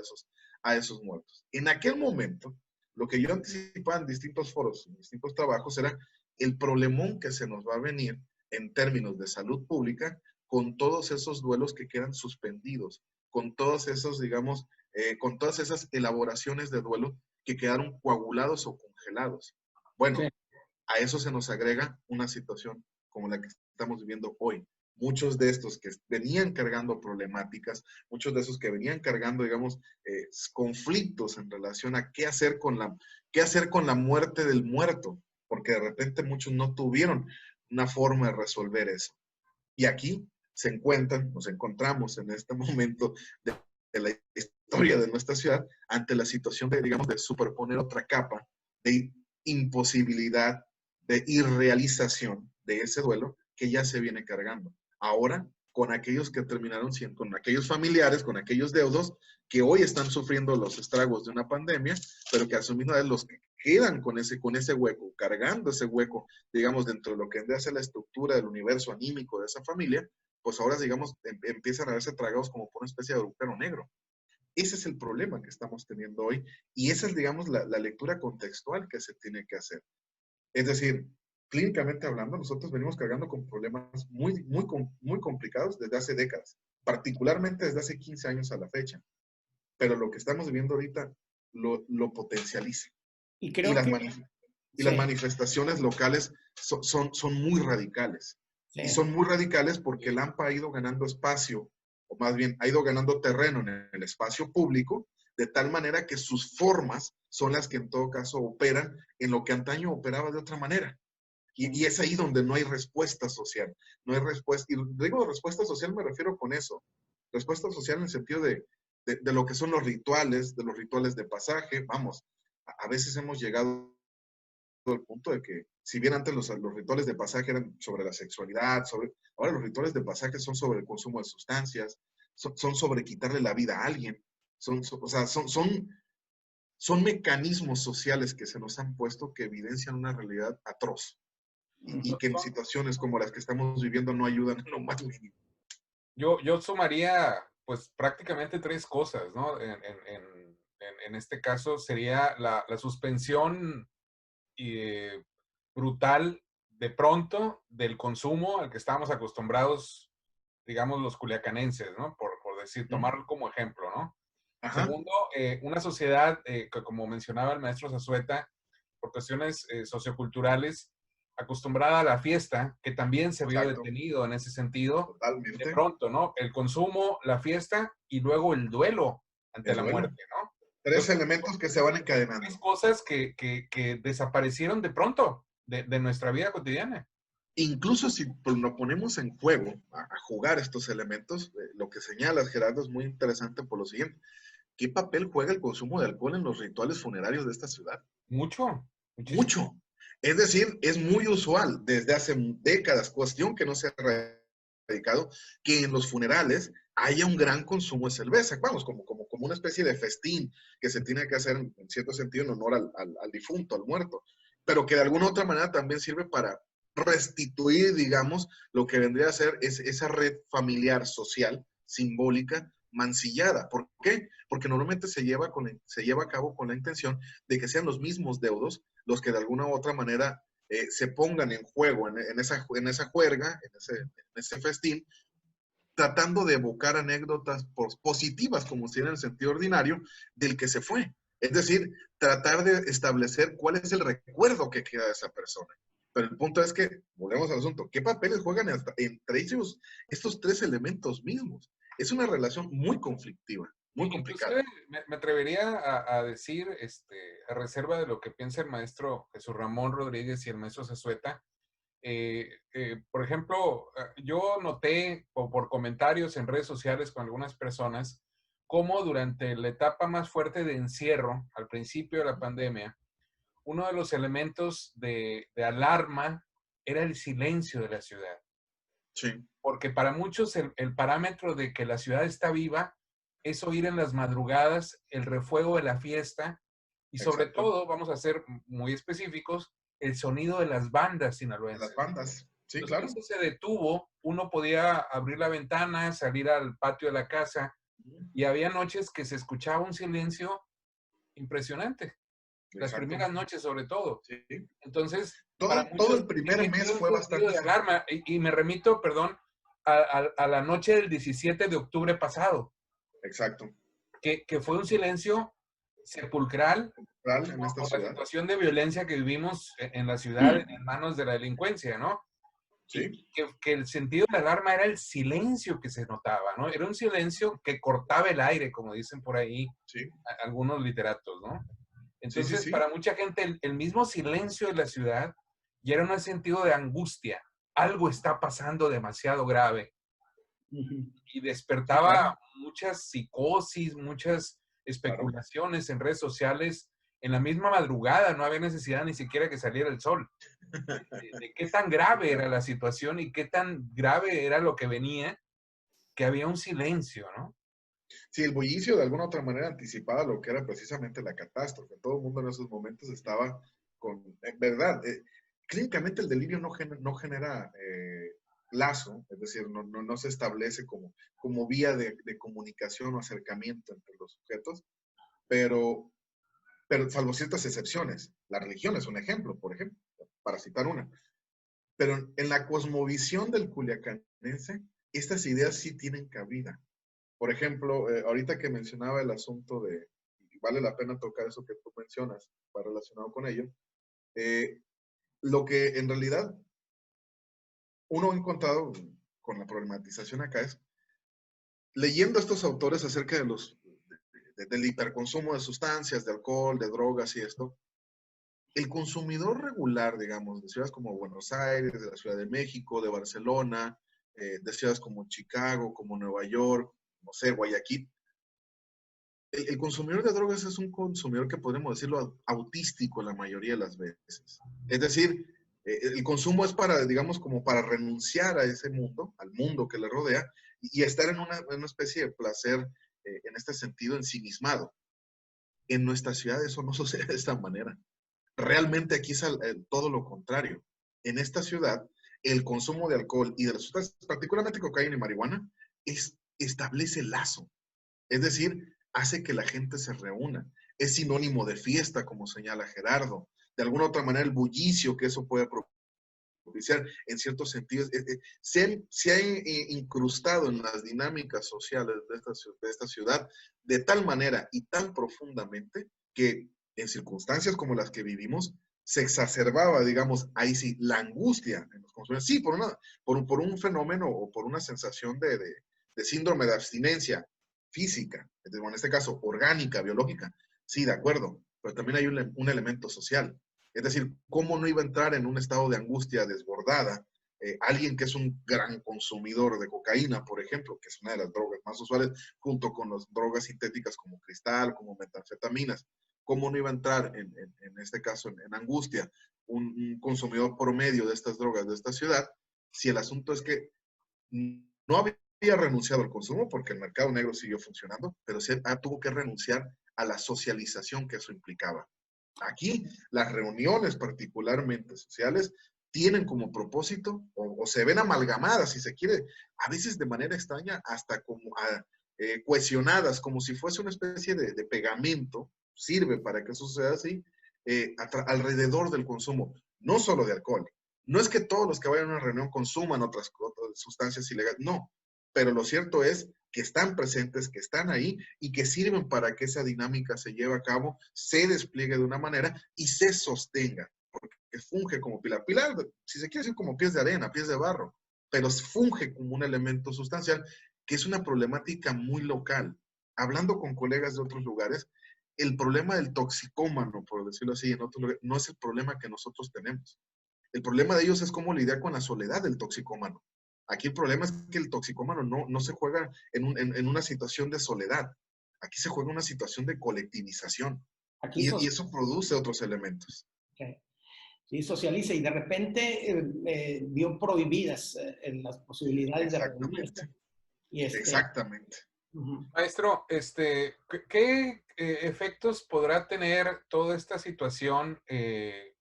a esos muertos. En aquel momento, lo que yo anticipaba en distintos foros, en distintos trabajos, era el problemón que se nos va a venir en términos de salud pública con todos esos duelos que quedan suspendidos, con todos esos, digamos, con todas esas elaboraciones de duelo que quedaron coagulados o congelados. Bueno, sí, a eso se nos agrega una situación como la que estamos viviendo hoy. Muchos de estos que venían cargando problemáticas, muchos de esos que venían cargando, digamos, conflictos en relación a qué hacer con la muerte del muerto, porque de repente muchos no tuvieron una forma de resolver eso. Y aquí nos encontramos en este momento de la historia de nuestra ciudad ante la situación de, digamos, de superponer otra capa de imposibilidad, de irrealización de ese duelo que ya se viene cargando. Ahora, con aquellos que terminaron siendo, con aquellos familiares, con aquellos deudos que hoy están sufriendo los estragos de una pandemia, pero que a su misma vez los que quedan con ese hueco, cargando ese hueco, digamos, dentro de lo que debe ser la estructura del universo anímico de esa familia, pues ahora, digamos, empiezan a verse tragados como por una especie de agujero negro. Ese es el problema que estamos teniendo hoy y esa es, digamos, la lectura contextual que se tiene que hacer. Es decir, clínicamente hablando, nosotros venimos cargando con problemas muy, muy, muy complicados desde hace décadas, particularmente desde hace 15 años a la fecha. Pero lo que estamos viviendo ahorita lo potencializa. Y creo que... Y las manifestaciones locales son muy radicales. Sí. Y son muy radicales porque el AMPA ha ido ganando espacio, o más bien ha ido ganando terreno en el espacio público, de tal manera que sus formas son las que en todo caso operan en lo que antaño operaba de otra manera. Y es ahí donde no hay respuesta social. No hay respuesta, y digo respuesta social me refiero con eso. Respuesta social en el sentido de lo que son los rituales, de los rituales de pasaje. Vamos, a veces hemos llegado al punto de que, si bien antes los rituales de pasaje eran sobre la sexualidad, ahora los rituales de pasaje son sobre el consumo de sustancias, son sobre quitarle la vida a alguien, son mecanismos sociales que se nos han puesto que evidencian una realidad atroz y que en situaciones como las que estamos viviendo no ayudan en lo más mínimo. Yo sumaría pues prácticamente tres cosas, ¿no? En este caso sería la suspensión brutal de pronto del consumo al que estábamos acostumbrados, digamos, los culiacanenses, ¿no? Por decir, tomarlo como ejemplo, ¿no? Ajá. Segundo, una sociedad que, como mencionaba el maestro Zazueta, por cuestiones socioculturales, acostumbrada a la fiesta, que también se vio Exacto. detenido en ese sentido, Totalmente. de pronto, ¿no? El consumo, la fiesta y luego el duelo ante El la duelo. muerte, ¿no? Tres Entonces, elementos que se van encadenando. es cosas que desaparecieron de pronto de nuestra vida cotidiana. Incluso si nos ponemos en juego a jugar estos elementos, lo que señalas, Gerardo, es muy interesante por lo siguiente. ¿Qué papel juega el consumo de alcohol en los rituales funerarios de esta ciudad? Mucho, muchísimo. Mucho. Es decir, es muy usual desde hace décadas, cuestión que no se ha erradicado, que en los funerales haya un gran consumo de cerveza, vamos, como una especie de festín que se tiene que hacer en cierto sentido en honor al difunto, al muerto, pero que de alguna otra manera también sirve para restituir, digamos, lo que vendría a ser esa red familiar, social, simbólica, mancillada. ¿Por qué? Porque normalmente se lleva a cabo con la intención de que sean los mismos deudos los que de alguna u otra manera se pongan en juego en esa juerga, en ese festín, tratando de evocar anécdotas positivas, como si en el sentido ordinario, del que se fue. Es decir, tratar de establecer cuál es el recuerdo que queda de esa persona. Pero el punto es que, volvemos al asunto, ¿qué papeles juegan entre ellos estos tres elementos mismos? Es una relación muy conflictiva, muy complicada. Inclusive me atrevería a decir, a reserva de lo que piensa el maestro Jesús Ramón Rodríguez y el maestro Zazueta, por ejemplo, yo noté por comentarios en redes sociales con algunas personas cómo durante la etapa más fuerte de encierro, al principio de la pandemia, uno de los elementos de alarma era el silencio de la ciudad. Sí. Porque para muchos el parámetro de que la ciudad está viva es oír en las madrugadas el refuego de la fiesta y sobre Exacto. todo, vamos a ser muy específicos, el sonido de las bandas De sinaloenses. las bandas, sí, Entonces, claro. eso se detuvo, uno podía abrir la ventana, salir al patio de la casa y había noches que se escuchaba un silencio impresionante. Las Exacto. primeras noches sobre todo. Sí. Entonces, para Todo muchos el primer tiene mes un fue sentido bastante... de alarma y me remito, perdón, a la noche del 17 de octubre pasado, Exacto. que fue un silencio sepulcral En esta por la ciudad. situación de violencia que vivimos en la ciudad en manos de la delincuencia, ¿no? Y Sí. que el sentido de la alarma era el silencio que se notaba, ¿no? Era un silencio que cortaba el aire, como dicen por ahí Sí. algunos literatos, ¿no? Sí, sí, Entonces, sí. para mucha gente, el mismo silencio de la ciudad ya era un sentido de angustia. Algo está pasando demasiado grave. Y Sí, despertaba claro. muchas psicosis, muchas Claro. especulaciones en redes sociales. En la misma madrugada no había necesidad ni siquiera que saliera el sol. De qué tan grave era la situación y qué tan grave era lo que venía, que había un silencio, ¿no? Sí, el bullicio de alguna otra manera anticipaba lo que era precisamente la catástrofe. Todo el mundo en esos momentos estaba con, en verdad, clínicamente el delirio no genera lazo, es decir, no se establece como vía de comunicación o acercamiento entre los sujetos, pero salvo ciertas excepciones. La religión es un ejemplo, por ejemplo, para citar una. Pero en la cosmovisión del culiacanense, estas ideas sí tienen cabida. Por ejemplo, ahorita que mencionaba el asunto de, y vale la pena tocar eso que tú mencionas, va relacionado con ello, lo que en realidad uno ha encontrado con la problematización acá es, leyendo a estos autores acerca del hiperconsumo de sustancias, de alcohol, de drogas y esto, el consumidor regular, digamos, de ciudades como Buenos Aires, de la Ciudad de México, de Barcelona, de ciudades como Chicago, como Nueva York, no sé, Guayaquil, el consumidor de drogas es un consumidor que podemos decirlo autístico la mayoría de las veces. Es decir, el consumo es para, digamos, como para renunciar a ese mundo, al mundo que le rodea, y estar en una especie de placer, en este sentido, ensimismado. En nuestra ciudad eso no sucede de esta manera. Realmente aquí es todo lo contrario. En esta ciudad, el consumo de alcohol y de las sustancias, particularmente cocaína y marihuana, establece lazo. Es decir, hace que la gente se reúna. Es sinónimo de fiesta, como señala Gerardo. De alguna otra manera, el bullicio que eso puede propiciar, en ciertos sentidos, se ha incrustado en las dinámicas sociales de esta ciudad de tal manera y tan profundamente que en circunstancias como las que vivimos, se exacerbaba, digamos, ahí sí, la angustia en los consumidores. Sí, por un fenómeno o por una sensación de síndrome de abstinencia física, en este caso orgánica, biológica, sí, de acuerdo, pero también hay un elemento social. Es decir, ¿cómo no iba a entrar en un estado de angustia desbordada alguien que es un gran consumidor de cocaína, por ejemplo, que es una de las drogas más usuales, junto con las drogas sintéticas como cristal, como metanfetaminas? ¿Cómo no iba a entrar en este caso en angustia un consumidor promedio de estas drogas de esta ciudad si el asunto es que no había renunciado al consumo porque el mercado negro siguió funcionando, pero sí tuvo que renunciar a la socialización que eso implicaba? Aquí, las reuniones particularmente sociales tienen como propósito, o se ven amalgamadas, si se quiere, a veces de manera extraña, hasta como cohesionadas, como si fuese una especie de pegamento, sirve para que eso suceda así, alrededor del consumo, no solo de alcohol. No es que todos los que vayan a una reunión consuman otras sustancias ilegales, no, pero lo cierto es que están presentes, que están ahí y que sirven para que esa dinámica se lleve a cabo, se despliegue de una manera y se sostenga, porque funge como pilar. Pilar, si se quiere decir, como pies de arena, pies de barro, pero funge como un elemento sustancial, que es una problemática muy local. Hablando con colegas de otros lugares, el problema del toxicómano, por decirlo así, en otros lugares, no es el problema que nosotros tenemos. El problema de ellos es cómo lidiar con la soledad del toxicómano. Aquí el problema es que el toxicómano no se juega en una situación de soledad. Aquí se juega en una situación de colectivización. Y eso produce otros elementos. Okay. Sí, socializa y de repente vio prohibidas las posibilidades de reunirse. Exactamente. Maestro, ¿qué efectos podrá tener toda esta situación,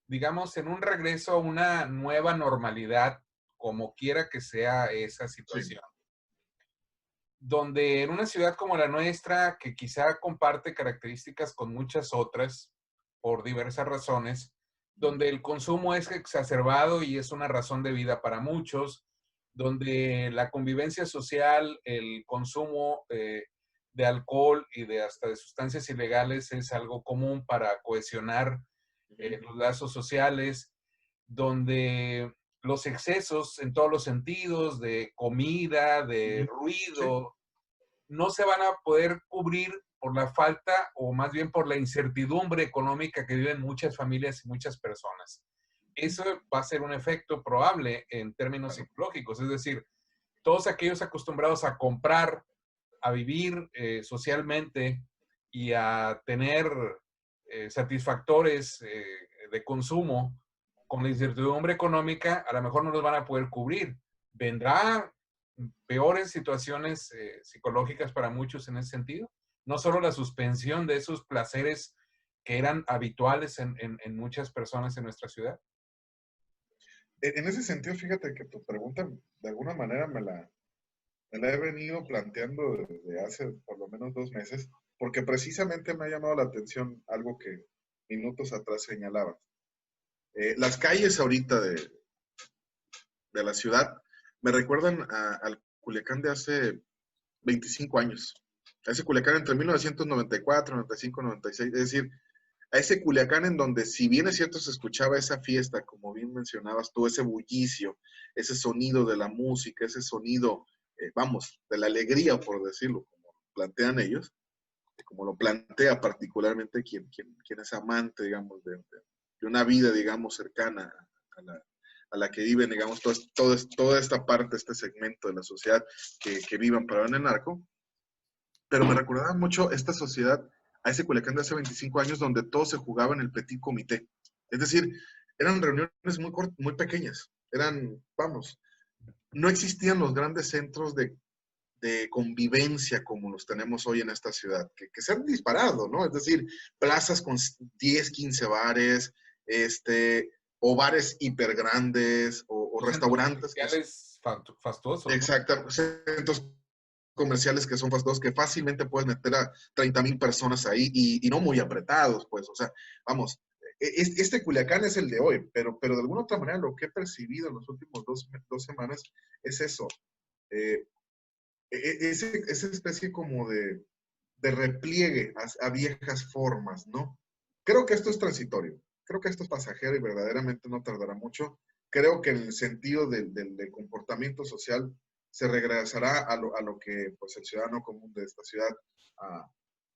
digamos, en un regreso a una nueva normalidad, como quiera que sea esa situación? Sí. Donde en una ciudad como la nuestra, que quizá comparte características con muchas otras, por diversas razones, donde el consumo es exacerbado y es una razón de vida para muchos, donde la convivencia social, el consumo de alcohol y hasta de sustancias ilegales es algo común para cohesionar los lazos sociales, donde los excesos en todos los sentidos, de comida, de ruido, no se van a poder cubrir por la falta o más bien por la incertidumbre económica que viven muchas familias y muchas personas. Eso va a ser un efecto probable en términos psicológicos, es decir, todos aquellos acostumbrados a comprar, a vivir socialmente y a tener satisfactores de consumo con la incertidumbre económica, a lo mejor no los van a poder cubrir. Vendrá peores situaciones psicológicas para muchos en ese sentido. No solo la suspensión de esos placeres que eran habituales en muchas personas en nuestra ciudad. En ese sentido, fíjate que tu pregunta, de alguna manera, me la he venido planteando desde hace por lo menos 2 meses, porque precisamente me ha llamado la atención algo que minutos atrás señalabas. Las calles ahorita de la ciudad me recuerdan al Culiacán de hace 25 años. A ese Culiacán entre 1994, 95, 96. Es decir, a ese Culiacán en donde, si bien es cierto, se escuchaba esa fiesta, como bien mencionabas tú, ese bullicio, ese sonido de la música, ese sonido, vamos, de la alegría, por decirlo, como plantean ellos, como lo plantea particularmente quien es amante, digamos, de una vida, digamos, cercana a la que viven, digamos, toda esta parte, este segmento de la sociedad que vivan para en el narco. Pero me recordaba mucho esta sociedad, a ese Culiacán de hace 25 años, donde todo se jugaba en el petit comité. Es decir, eran reuniones muy pequeñas. Vamos, no existían los grandes centros de convivencia como los tenemos hoy en esta ciudad, que se han disparado, ¿no? Es decir, plazas con 10, 15 bares, o bares hiper grandes, o restaurantes. Fastuosos. Exacto, ¿no? Centros comerciales que son fastuosos, que fácilmente puedes meter a 30,000 personas ahí y no muy apretados, pues, o sea, vamos, este Culiacán es el de hoy, pero de alguna otra manera lo que he percibido en los últimos 2 semanas es eso, esa especie como de repliegue a viejas formas, ¿no? Creo que esto es transitorio. creo que esto es pasajero y verdaderamente no tardará mucho. Creo que en el sentido del comportamiento social se regresará a lo que pues, el ciudadano común de esta ciudad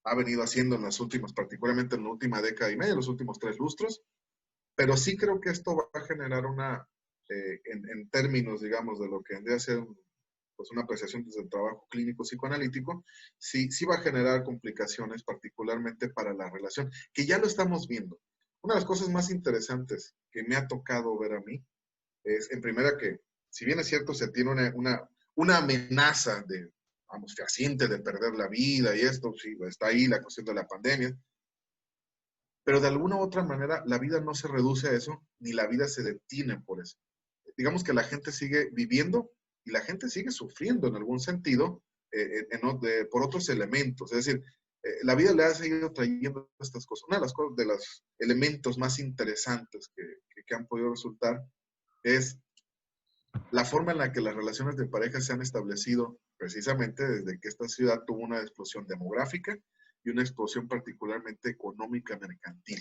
ha venido haciendo en las últimas, particularmente en la última década y media, los últimos 3 lustros, pero sí creo que esto va a generar en términos, digamos, de lo que vendría a ser pues una apreciación desde el trabajo clínico psicoanalítico, sí va a generar complicaciones, particularmente para la relación, que ya lo estamos viendo. Una de las cosas más interesantes que me ha tocado ver a mí es, en primera, que si bien es cierto, se tiene una amenaza de, vamos, fehaciente de perder la vida y esto, sí, está ahí la cuestión de la pandemia, pero de alguna u otra manera la vida no se reduce a eso, ni la vida se detiene por eso. Digamos que la gente sigue viviendo y la gente sigue sufriendo en algún sentido por otros elementos. Es decir, la vida le ha seguido trayendo estas cosas. Una de las cosas, de los elementos más interesantes que han podido resultar es la forma en la que las relaciones de pareja se han establecido precisamente desde que esta ciudad tuvo una explosión demográfica y una explosión particularmente económica mercantil.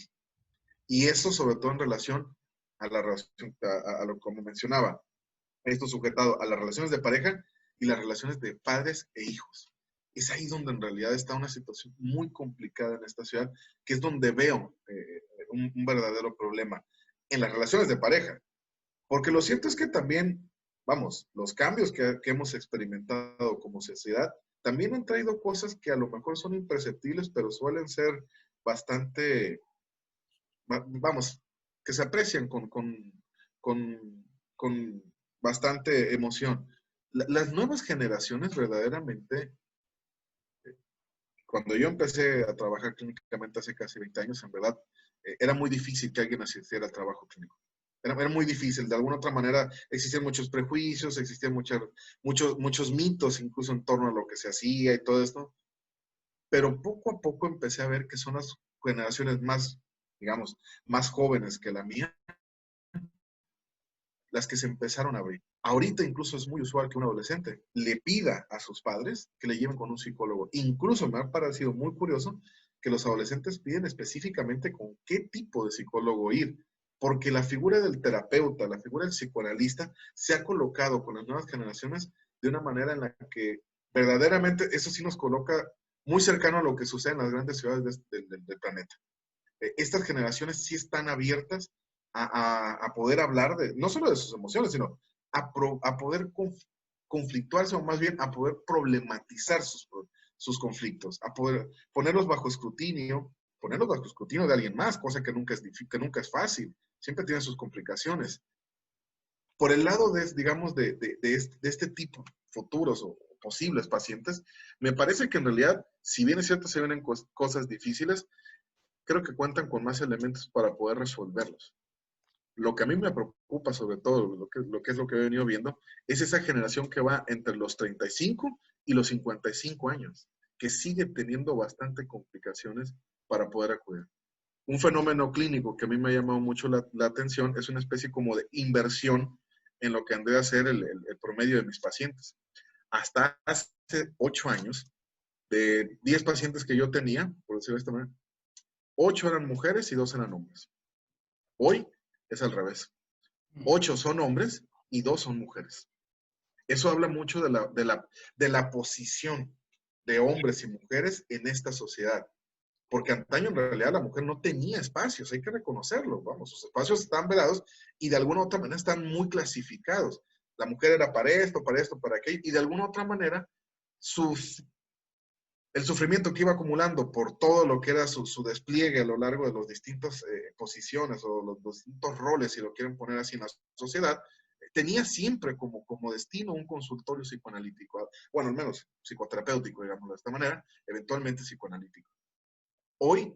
Y eso sobre todo en relación a la relación, a lo como mencionaba, esto sujetado a las relaciones de pareja y las relaciones de padres e hijos. Es ahí donde en realidad está una situación muy complicada en esta ciudad, que es donde veo un verdadero problema en las relaciones de pareja. Porque lo cierto es que también, vamos, los cambios que hemos experimentado como sociedad también han traído cosas que a lo mejor son imperceptibles, pero suelen ser bastante, vamos, que se aprecian con bastante emoción. Las nuevas generaciones verdaderamente, cuando yo empecé a trabajar clínicamente hace casi 20 años, en verdad, era muy difícil que alguien asistiera al trabajo clínico. Era muy difícil, de alguna otra manera existían muchos prejuicios, existían muchos mitos incluso en torno a lo que se hacía y todo esto, pero poco a poco empecé a ver que son las generaciones más, digamos, más jóvenes que la mía, las que se empezaron a abrir. Ahorita incluso es muy usual que un adolescente le pida a sus padres que le lleven con un psicólogo. Incluso me ha parecido muy curioso que los adolescentes piden específicamente con qué tipo de psicólogo ir, porque la figura del terapeuta, la figura del psicoanalista se ha colocado con las nuevas generaciones de una manera en la que verdaderamente eso sí nos coloca muy cercano a lo que sucede en las grandes ciudades del planeta. Estas generaciones sí están abiertas a poder hablar no solo de sus emociones, sino a poder conflictuarse, o más bien a poder problematizar sus conflictos, a poder ponerlos bajo escrutinio de alguien más, cosa que nunca es fácil, siempre tiene sus complicaciones. Por el lado digamos, de este tipo, futuros o posibles pacientes, me parece que en realidad, si bien es cierto, se vienen cosas difíciles, creo que cuentan con más elementos para poder resolverlos. Lo que a mí me preocupa sobre todo, lo que he venido viendo, es esa generación que va entre los 35 y los 55 años, que sigue teniendo bastante complicaciones para poder acudir. Un fenómeno clínico que a mí me ha llamado mucho la atención es una especie como de inversión en lo que andé a ser el promedio de mis pacientes. Hasta hace 8 años, de 10 pacientes que yo tenía, por decirlo de esta manera, 8 eran mujeres y 2 eran hombres. Hoy es al revés. 8 son hombres y 2 son mujeres. Eso habla mucho de la posición de hombres y mujeres en esta sociedad. Porque antaño en realidad la mujer no tenía espacios, hay que reconocerlo, vamos, sus espacios están vedados y de alguna u otra manera están muy clasificados. La mujer era para esto, para aquello, y de alguna u otra manera el sufrimiento que iba acumulando por todo lo que era su despliegue a lo largo de las distintas posiciones o los distintos roles, si lo quieren poner así en la sociedad, tenía siempre como destino un consultorio psicoanalítico, bueno, al menos psicoterapéutico, digámoslo de esta manera, eventualmente psicoanalítico. Hoy,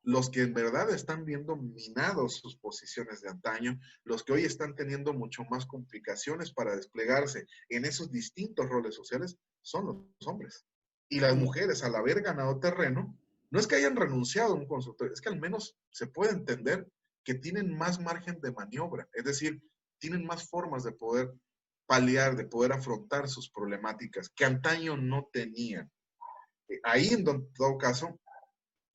los que en verdad están viendo minados sus posiciones de antaño, los que hoy están teniendo mucho más complicaciones para desplegarse en esos distintos roles sociales, son los hombres. Y las mujeres, al haber ganado terreno, no es que hayan renunciado a un consultorio, es que al menos se puede entender que tienen más margen de maniobra, es decir, tienen más formas de poder paliar, de poder afrontar sus problemáticas que antaño no tenían. Ahí, en todo caso,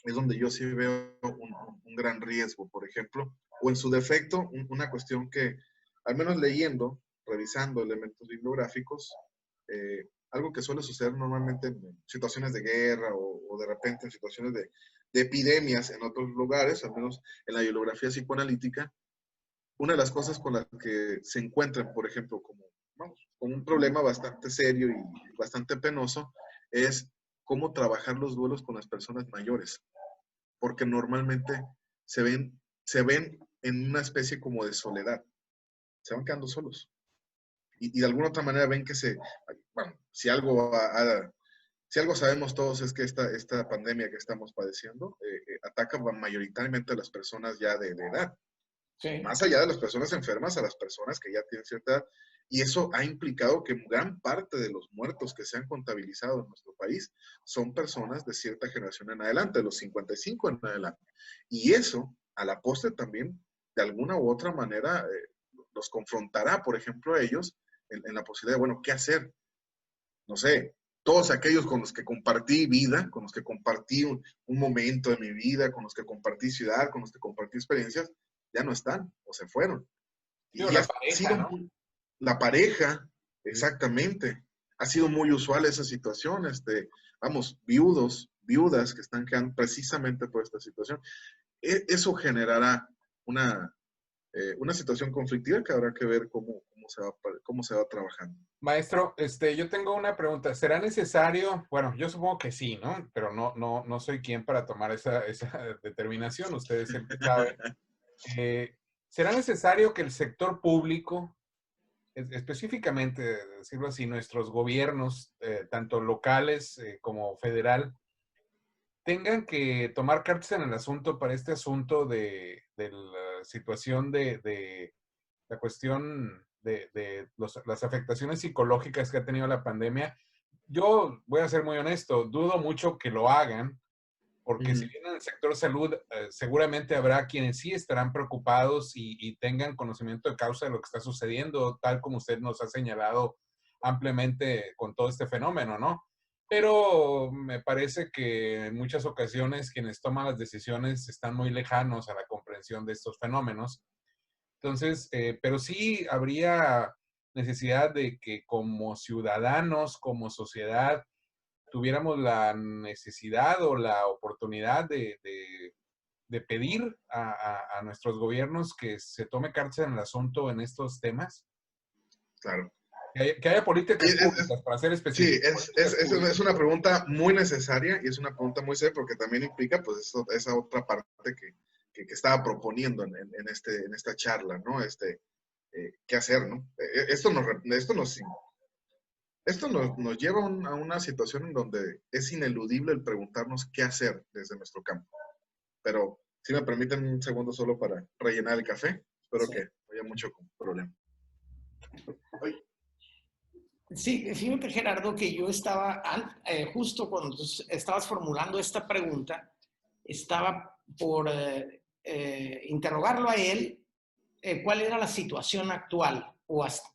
es donde yo sí veo un gran riesgo, por ejemplo, o en su defecto, una cuestión que, al menos leyendo, revisando elementos bibliográficos, algo que suele suceder normalmente en situaciones de guerra o de repente en situaciones de epidemias en otros lugares, al menos en la bibliografía psicoanalítica, una de las cosas con las que se encuentran, por ejemplo, como, vamos, con un problema bastante serio y bastante penoso, es cómo trabajar los duelos con las personas mayores, porque normalmente se ven en una especie como de soledad, se van quedando solos. Y de alguna otra manera ven que bueno, si algo sabemos todos es que esta pandemia que estamos padeciendo ataca mayoritariamente a las personas ya de edad. Sí. Más allá de las personas enfermas, a las personas que ya tienen cierta edad. Y eso ha implicado que gran parte de los muertos que se han contabilizado en nuestro país son personas de cierta generación en adelante, de los 55 en adelante. Y eso, a la postre también, de alguna u otra manera, los confrontará, por ejemplo, a ellos en la posibilidad de, bueno, ¿qué hacer? No sé, todos aquellos con los que compartí vida, con los que compartí un momento de mi vida, con los que compartí ciudad, con los que compartí experiencias, ya no están o se fueron. Y la pareja, ¿no? La pareja, exactamente. Ha sido muy usual esa situación. Vamos, viudas que están quedando precisamente por esta situación. Eso generará una situación conflictiva que habrá que ver cómo se va trabajando. Maestro, yo tengo una pregunta. ¿Será necesario? Bueno, yo supongo que sí, ¿no? Pero no soy quien para tomar esa determinación. Usted es el que sabe. ¿Será necesario que el sector público, específicamente, decirlo así, nuestros gobiernos, tanto locales como federal, tengan que tomar cartas en el asunto para este asunto de la situación de la cuestión de las afectaciones psicológicas que ha tenido la pandemia? Yo voy a ser muy honesto, dudo mucho que lo hagan, porque si bien en el sector salud seguramente habrá quienes sí estarán preocupados y tengan conocimiento de causa de lo que está sucediendo, tal como usted nos ha señalado ampliamente con todo este fenómeno, ¿no? Pero me parece que en muchas ocasiones quienes toman las decisiones están muy lejanos a la comprensión de estos fenómenos. Entonces, pero sí habría necesidad de que como ciudadanos, como sociedad, tuviéramos la necesidad o la oportunidad de pedir a nuestros gobiernos que se tome cartas en el asunto en estos temas. Claro. Que haya políticas públicas, para ser específico. Sí, es una pregunta muy necesaria y es una pregunta muy seria porque también implica pues esa otra parte que estaba proponiendo en esta charla, ¿no? ¿Qué hacer, no? Esto nos lleva a una situación en donde es ineludible el preguntarnos qué hacer desde nuestro campo. Pero si me permiten un segundo solo para rellenar el café, espero que no haya mucho problema. Ay. Sí, fíjate, Gerardo, que yo estaba, justo cuando estabas formulando esta pregunta, estaba por interrogarlo a él cuál era la situación actual o hasta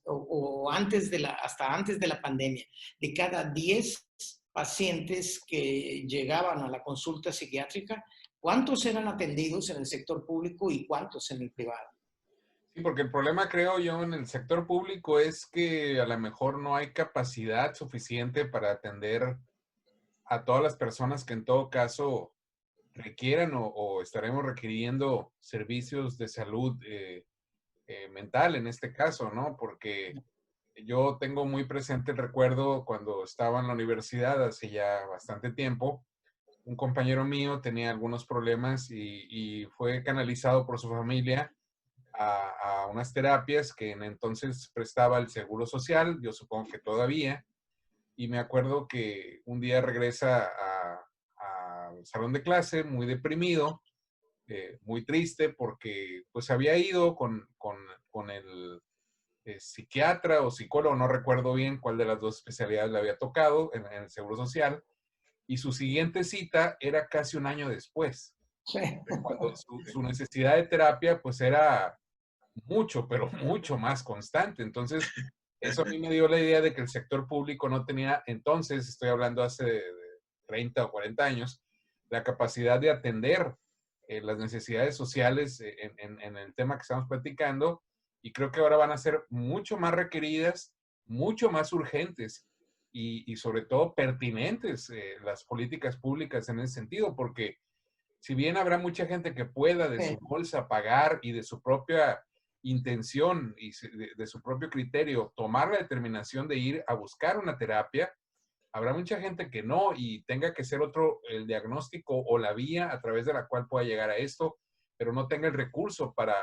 antes de la pandemia. De cada 10 pacientes que llegaban a la consulta psiquiátrica, ¿cuántos eran atendidos en el sector público y cuántos en el privado? Sí, porque el problema, creo yo, en el sector público es que a lo mejor no hay capacidad suficiente para atender a todas las personas que en todo caso requieran o estaremos requiriendo servicios de salud mental en este caso, ¿no? Porque yo tengo muy presente el recuerdo cuando estaba en la universidad hace ya bastante tiempo. Un compañero mío tenía algunos problemas y fue canalizado por su familia a unas terapias que en entonces prestaba el Seguro Social, yo supongo que todavía, y me acuerdo que un día regresa al salón de clase muy deprimido, muy triste, porque pues había ido con el psiquiatra o psicólogo, no recuerdo bien cuál de las dos especialidades le había tocado en el Seguro Social, y su siguiente cita era casi un año después, cuando su necesidad de terapia pues era mucho, pero mucho más constante. Entonces, eso a mí me dio la idea de que el sector público no tenía, entonces, estoy hablando hace 30 o 40 años, la capacidad de atender las necesidades sociales en el tema que estamos platicando, y creo que ahora van a ser mucho más requeridas, mucho más urgentes y sobre todo pertinentes las políticas públicas en ese sentido, porque si bien habrá mucha gente que pueda de su bolsa pagar y de su propia intención y de su propio criterio tomar la determinación de ir a buscar una terapia, habrá mucha gente que no y tenga que ser otro el diagnóstico o la vía a través de la cual pueda llegar a esto, pero no tenga el recurso para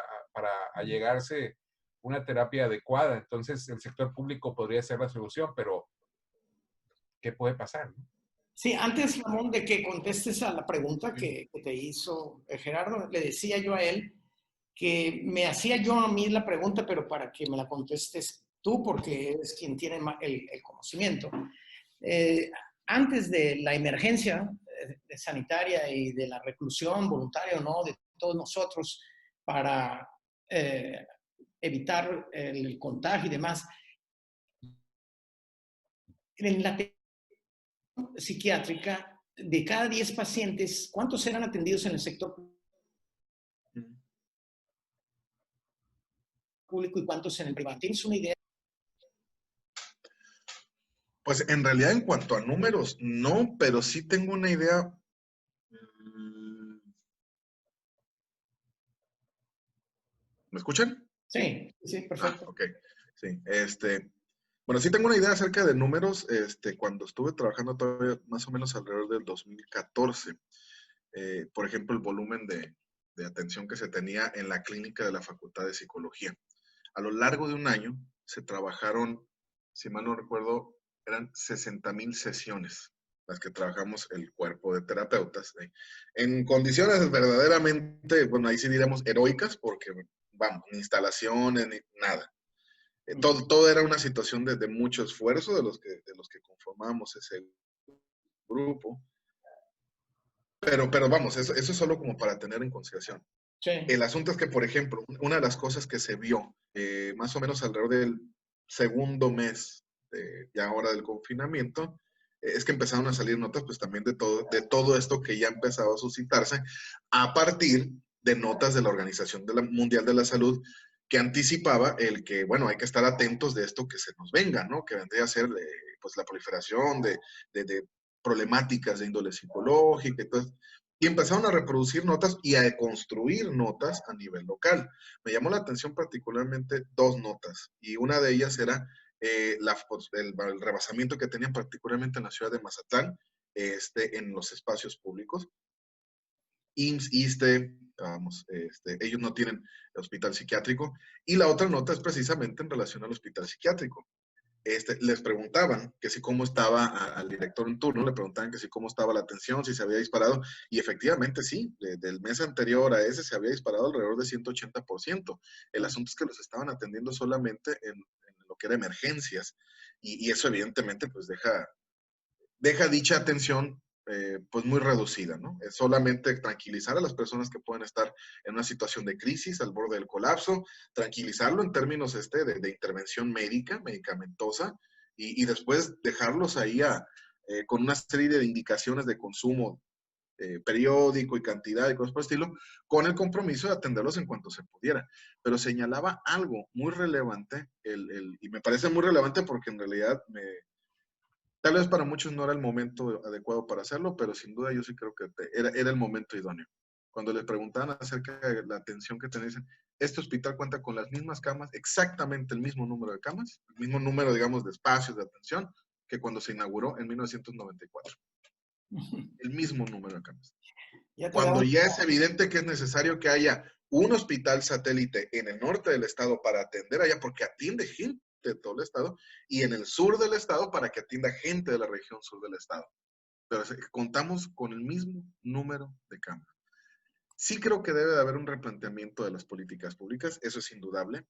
allegarse una terapia adecuada. Entonces, el sector público podría ser la solución, pero ¿qué puede pasar? Sí, antes, Ramón, de que contestes a la pregunta que te hizo Gerardo, le decía yo a él que me hacía yo a mí la pregunta, pero para que me la contestes tú, porque eres quien tiene el conocimiento. Antes de la emergencia sanitaria y de la reclusión voluntaria o no de todos nosotros para evitar el contagio y demás, en la psiquiátrica, de cada 10 pacientes, ¿cuántos eran atendidos en el sector público y cuántos en el privado? ¿Tienes una idea? Pues en realidad en cuanto a números, no, pero sí tengo una idea. ¿Me escuchan? Sí, sí, perfecto. Ok, sí. Bueno, sí tengo una idea acerca de números, cuando estuve trabajando todavía más o menos alrededor del 2014. Por ejemplo, el volumen de atención que se tenía en la clínica de la Facultad de Psicología. A lo largo de un año se trabajaron, si mal no recuerdo, eran 60,000 sesiones las que trabajamos el cuerpo de terapeutas, en condiciones verdaderamente, bueno, ahí sí diríamos heroicas, porque, vamos, ni instalaciones, ni nada. Todo era una situación de mucho esfuerzo de los que conformábamos ese grupo. Pero vamos, eso es solo como para tener en consideración. Sí. El asunto es que, por ejemplo, una de las cosas que se vio más o menos alrededor del segundo mes ya ahora del confinamiento, es que empezaron a salir notas pues también de todo esto que ya empezaba a suscitarse a partir de notas de la Organización Mundial de la Salud que anticipaba el que, bueno, hay que estar atentos de esto que se nos venga, ¿no? Que vendría a ser pues la proliferación de problemáticas de índole psicológica y todo esto. Y empezaron a reproducir notas y a construir notas a nivel local. Me llamó la atención particularmente dos notas, y una de ellas era el rebasamiento que tenían particularmente en la ciudad de Mazatlán, en los espacios públicos. IMSS, ISSSTE, vamos, ellos no tienen hospital psiquiátrico. Y la otra nota es precisamente en relación al hospital psiquiátrico. Les preguntaban que si cómo estaba al director en turno, le preguntaban que si cómo estaba la atención, si se había disparado, y efectivamente sí, del mes anterior a ese se había disparado alrededor de 180%. El asunto es que los estaban atendiendo solamente en lo que era emergencias, y eso evidentemente pues deja dicha atención pues muy reducida, ¿no? Es solamente tranquilizar a las personas que pueden estar en una situación de crisis, al borde del colapso, tranquilizarlo en términos de intervención médica, medicamentosa, y después dejarlos ahí con una serie de indicaciones de consumo periódico y cantidad y cosas por el estilo, con el compromiso de atenderlos en cuanto se pudiera. Pero señalaba algo muy relevante, y me parece muy relevante porque en realidad tal vez para muchos no era el momento adecuado para hacerlo, pero sin duda yo sí creo que era el momento idóneo. Cuando les preguntaban acerca de la atención que tenían, este hospital cuenta con las mismas camas, exactamente el mismo número de camas, el mismo número, digamos, de espacios de atención que cuando se inauguró en 1994. El mismo número de camas. Cuando ya es evidente que es necesario que haya un hospital satélite en el norte del estado para atender allá, porque atiende gente de todo el estado, y en el sur del estado para que atienda gente de la región sur del estado. Pero contamos con el mismo número de camas. Sí creo que debe de haber un replanteamiento de las políticas públicas, eso es indudable.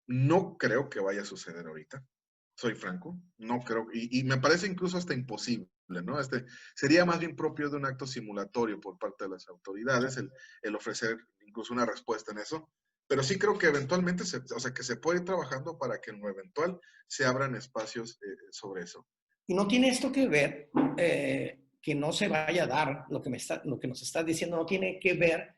No creo que vaya a suceder ahorita, soy franco, no creo, y me parece incluso hasta imposible, ¿no? Sería más bien propio de un acto simulatorio por parte de las autoridades, el ofrecer incluso una respuesta en eso, pero sí creo que eventualmente, o sea, que se puede ir trabajando para que en lo eventual se abran espacios sobre eso. Y no tiene esto que ver, que no se vaya a dar lo que nos estás diciendo no tiene que ver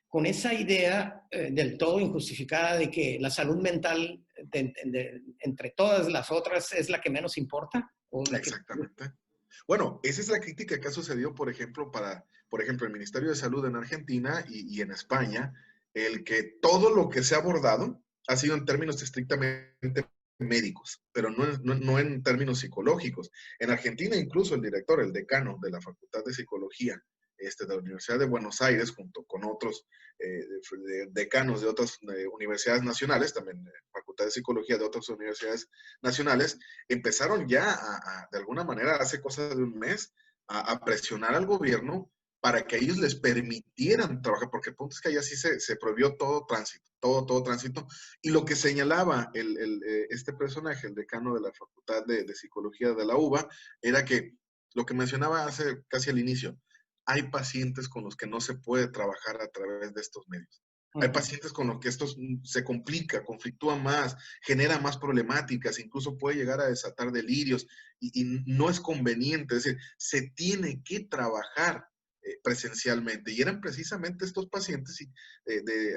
con esa idea del todo injustificada de que la salud mental entre todas las otras es la que menos importa. Exactamente. Bueno, esa es la crítica que ha sucedido, por ejemplo, el Ministerio de Salud en Argentina y en España, el que todo lo que se ha abordado ha sido en términos estrictamente médicos, pero no en términos psicológicos. En Argentina, incluso el director, el decano de la Facultad de Psicología de la Universidad de Buenos Aires, junto con otros decanos de otras universidades nacionales, también Facultad de Psicología de otras universidades nacionales, empezaron ya de alguna manera, hace cosa de un mes, a presionar al gobierno para que ellos les permitieran trabajar, porque el punto es que allá sí se prohibió todo tránsito, todo tránsito, y lo que señalaba este personaje, el decano de la Facultad de Psicología de la UBA, era que lo que mencionaba hace casi al inicio, hay pacientes con los que no se puede trabajar a través de estos medios. Hay pacientes con los que esto se complica, conflictúa más, genera más problemáticas, incluso puede llegar a desatar delirios y no es conveniente. Es decir, se tiene que trabajar presencialmente. Y eran precisamente estos pacientes,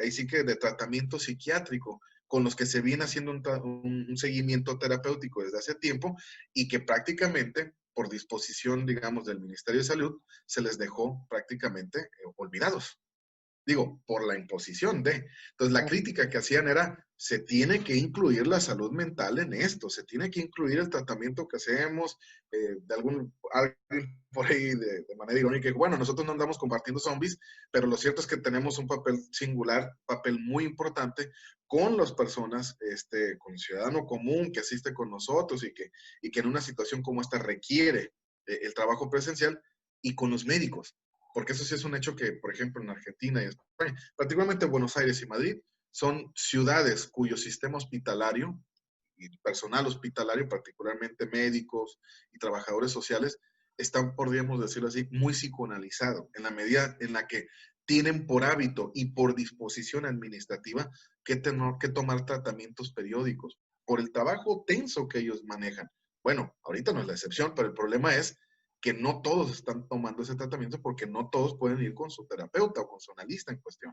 ahí sí que de tratamiento psiquiátrico, con los que se viene haciendo un seguimiento terapéutico desde hace tiempo y que prácticamente por disposición, digamos, del Ministerio de Salud, se les dejó prácticamente olvidados. Digo, por la imposición de. Entonces, la crítica que hacían era, se tiene que incluir la salud mental en esto, se tiene que incluir el tratamiento que hacemos, alguien por ahí de manera irónica, bueno, nosotros no andamos compartiendo zombies, pero lo cierto es que tenemos un papel singular, papel muy importante con las personas, con el ciudadano común que asiste con nosotros y que en una situación como esta requiere el trabajo presencial, y con los médicos. Porque eso sí es un hecho que, por ejemplo, en Argentina y España, particularmente Buenos Aires y Madrid, son ciudades cuyo sistema hospitalario y personal hospitalario, particularmente médicos y trabajadores sociales, están, podríamos decirlo así, muy psicoanalizado, en la medida en la que tienen por hábito y por disposición administrativa que tomar tratamientos periódicos por el trabajo tenso que ellos manejan. Bueno, ahorita no es la excepción, pero el problema es que no todos están tomando ese tratamiento porque no todos pueden ir con su terapeuta o con su analista en cuestión.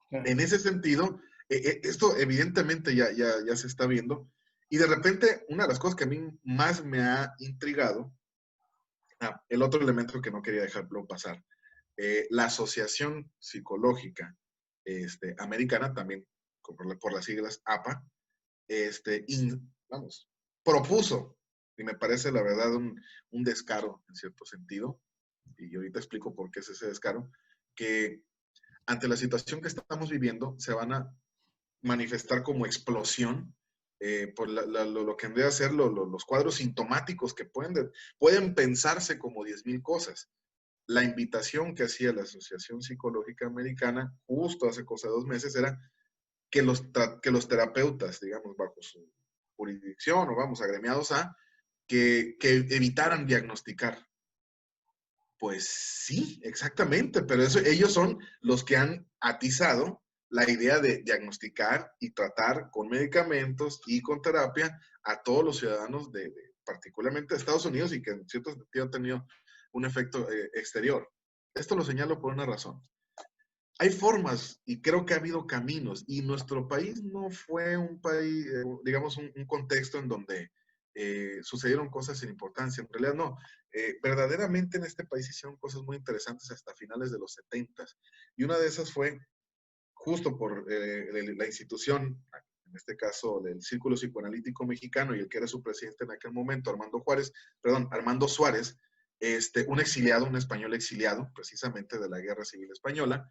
Claro. En ese sentido, esto evidentemente ya se está viendo. Y de repente, una de las cosas que a mí más me ha intrigado, el otro elemento que no quería dejarlo pasar, la Asociación Psicológica Americana, también por las siglas APA, propuso, y me parece la verdad un descaro en cierto sentido, y ahorita explico por qué es ese descaro, que ante la situación que estamos viviendo se van a manifestar como explosión por lo que vendría a ser los cuadros sintomáticos que pueden pensarse como 10,000 cosas. La invitación que hacía la Asociación Psicológica Americana justo hace cosa de 2 meses era que los terapeutas, digamos, bajo su jurisdicción o vamos, agremiados que evitaran diagnosticar. Pues sí, exactamente, pero ellos son los que han atizado la idea de diagnosticar y tratar con medicamentos y con terapia a todos los ciudadanos particularmente de Estados Unidos y que en cierto sentido han tenido un efecto exterior. Esto lo señalo por una razón. Hay formas y creo que ha habido caminos y nuestro país no fue un país, digamos, un contexto en donde sucedieron cosas sin importancia. En realidad no. Verdaderamente en este país hicieron cosas muy interesantes hasta finales de los 70. Y una de esas fue justo por la institución, en este caso del Círculo Psicoanalítico Mexicano y el que era su presidente en aquel momento, Armando Suárez, un exiliado, un español exiliado, precisamente de la Guerra Civil Española,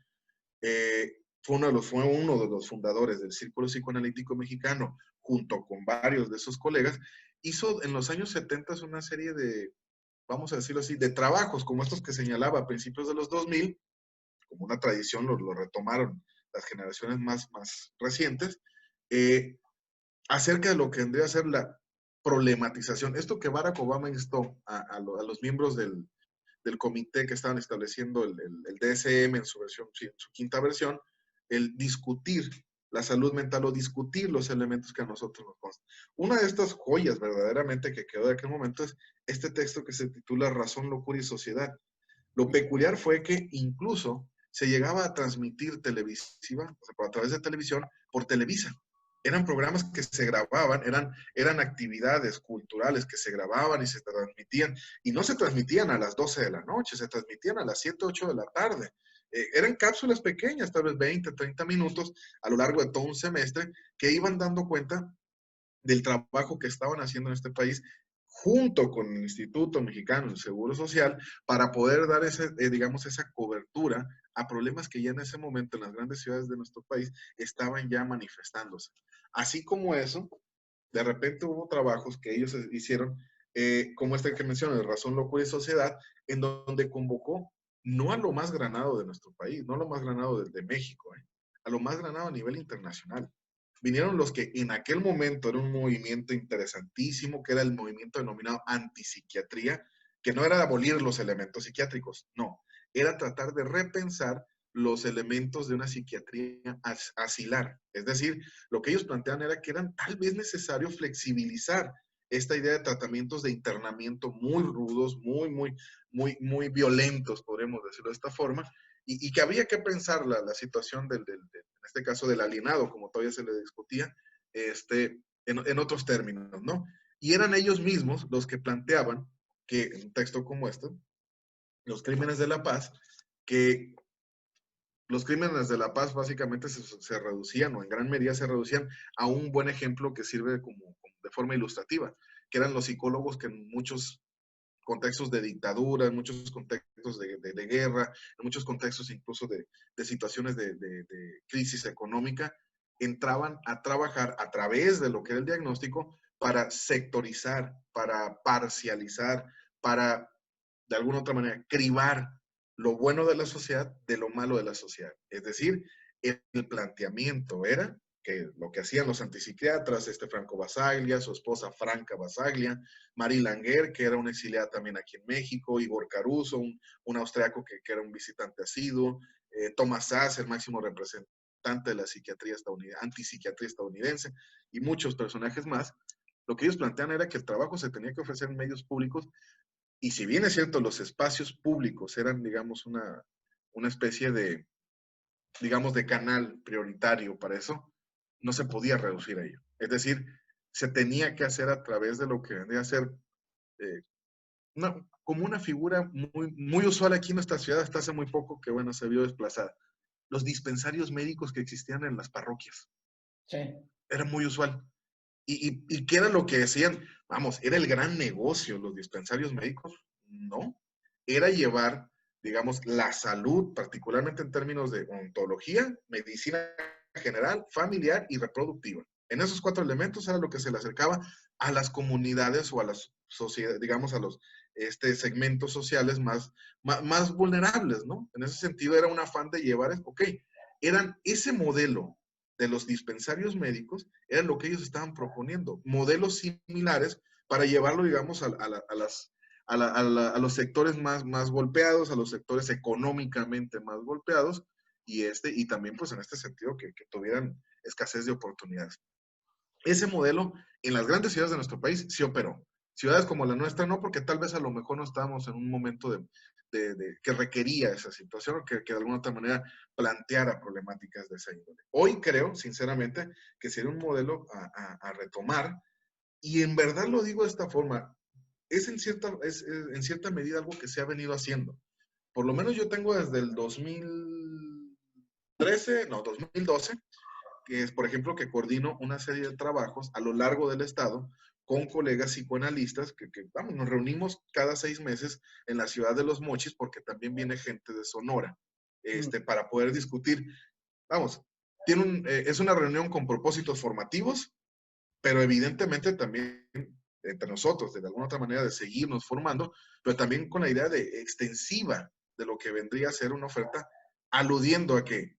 fue uno de los fundadores del Círculo Psicoanalítico Mexicano, junto con varios de sus colegas, hizo en los años 70 una serie de, vamos a decirlo así, de trabajos como estos que señalaba a principios de los 2000, como una tradición, lo retomaron las generaciones más recientes, acerca de lo que vendría a ser la problematización. Esto que Barack Obama instó a los miembros del comité que estaban estableciendo el DSM en su quinta versión, el discutir la salud mental o discutir los elementos que a nosotros nos constan. Una de estas joyas verdaderamente que quedó de aquel momento es este texto que se titula Razón, Locura y Sociedad. Lo peculiar fue que incluso se llegaba a transmitir televisiva, o sea, a través de televisión, por Televisa. Eran programas que se grababan, eran actividades culturales que se grababan y se transmitían, y no se transmitían a las 12 de la noche, se transmitían a las 7, 8 de la tarde. Eran cápsulas pequeñas, tal vez 20, 30 minutos a lo largo de todo un semestre, que iban dando cuenta del trabajo que estaban haciendo en este país junto con el Instituto Mexicano del Seguro Social para poder dar digamos, esa cobertura a problemas que ya en ese momento en las grandes ciudades de nuestro país estaban ya manifestándose. Así como eso, de repente hubo trabajos que ellos hicieron, como este que menciono, de Razón, Locura y Sociedad, en donde convocó no a lo más granado de nuestro país, no a lo más granado de México, a lo más granado a nivel internacional. Vinieron los que en aquel momento era un movimiento interesantísimo, que era el movimiento denominado antipsiquiatría, que no era abolir los elementos psiquiátricos, no, era tratar de repensar los elementos de una psiquiatría asilar. Es decir, lo que ellos plantean era que eran tal vez necesario flexibilizar esta idea de tratamientos de internamiento muy rudos, muy violentos, podríamos decirlo de esta forma, y que había que pensar la situación en este caso del alienado, como todavía se le discutía, en otros términos, ¿no? Y eran ellos mismos los que planteaban que, en un texto como este, los crímenes de la paz, que los crímenes de la paz básicamente se reducían, o en gran medida se reducían, a un buen ejemplo que sirve como de forma ilustrativa, que eran los psicólogos que en muchos contextos de dictadura, en muchos contextos de guerra, en muchos contextos incluso de situaciones de crisis económica, entraban a trabajar a través de lo que era el diagnóstico para sectorizar, para parcializar, para, de alguna otra manera, cribar lo bueno de la sociedad de lo malo de la sociedad. Es decir, el planteamiento era que lo que hacían los antipsiquiatras, Franco Basaglia, su esposa Franca Basaglia, Marie Langer, que era una exiliada también aquí en México, Igor Caruso, un austriaco que era un visitante asiduo, Thomas Szasz, el máximo representante de la psiquiatría antipsiquiatría estadounidense, y muchos personajes más. Lo que ellos plantean era que el trabajo se tenía que ofrecer en medios públicos, y si bien es cierto, los espacios públicos eran, digamos, una especie de, digamos, de canal prioritario para eso, no se podía reducir a ello. Es decir, se tenía que hacer a través de lo que vendría a ser como una figura muy usual aquí en nuestra ciudad hasta hace muy poco, que bueno, se vio desplazada. Los dispensarios médicos que existían en las parroquias. Sí. Era muy usual. ¿Y qué era lo que decían? Vamos, ¿era el gran negocio los dispensarios médicos? No. Era llevar, digamos, la salud, particularmente en términos de ontología, medicina general, familiar y reproductiva. En esos 4 elementos era lo que se le acercaba a las comunidades o a las sociedades, digamos, a los segmentos sociales más vulnerables, ¿no? En ese sentido era un afán de llevar, eran ese modelo de los dispensarios médicos, era lo que ellos estaban proponiendo, modelos similares para llevarlo, digamos, a los sectores más golpeados, a los sectores económicamente más golpeados, y también pues en este sentido que tuvieran escasez de oportunidades. Ese modelo en las grandes ciudades de nuestro país sí operó. Ciudades como la nuestra no, porque tal vez a lo mejor no estábamos en un momento que requería esa situación, o que de alguna otra manera planteara problemáticas de esa índole. Hoy creo, sinceramente, que sería un modelo a retomar, y en verdad lo digo de esta forma, es en cierta medida algo que se ha venido haciendo. Por lo menos yo tengo desde el 2012, que es, por ejemplo, que coordino una serie de trabajos a lo largo del estado con colegas psicoanalistas vamos, nos reunimos cada 6 meses en la ciudad de Los Mochis, porque también viene gente de Sonora, para poder discutir. Vamos, es una reunión con propósitos formativos, pero evidentemente también entre nosotros, de alguna otra manera, de seguirnos formando, pero también con la idea de extensiva de lo que vendría a ser una oferta, aludiendo a que,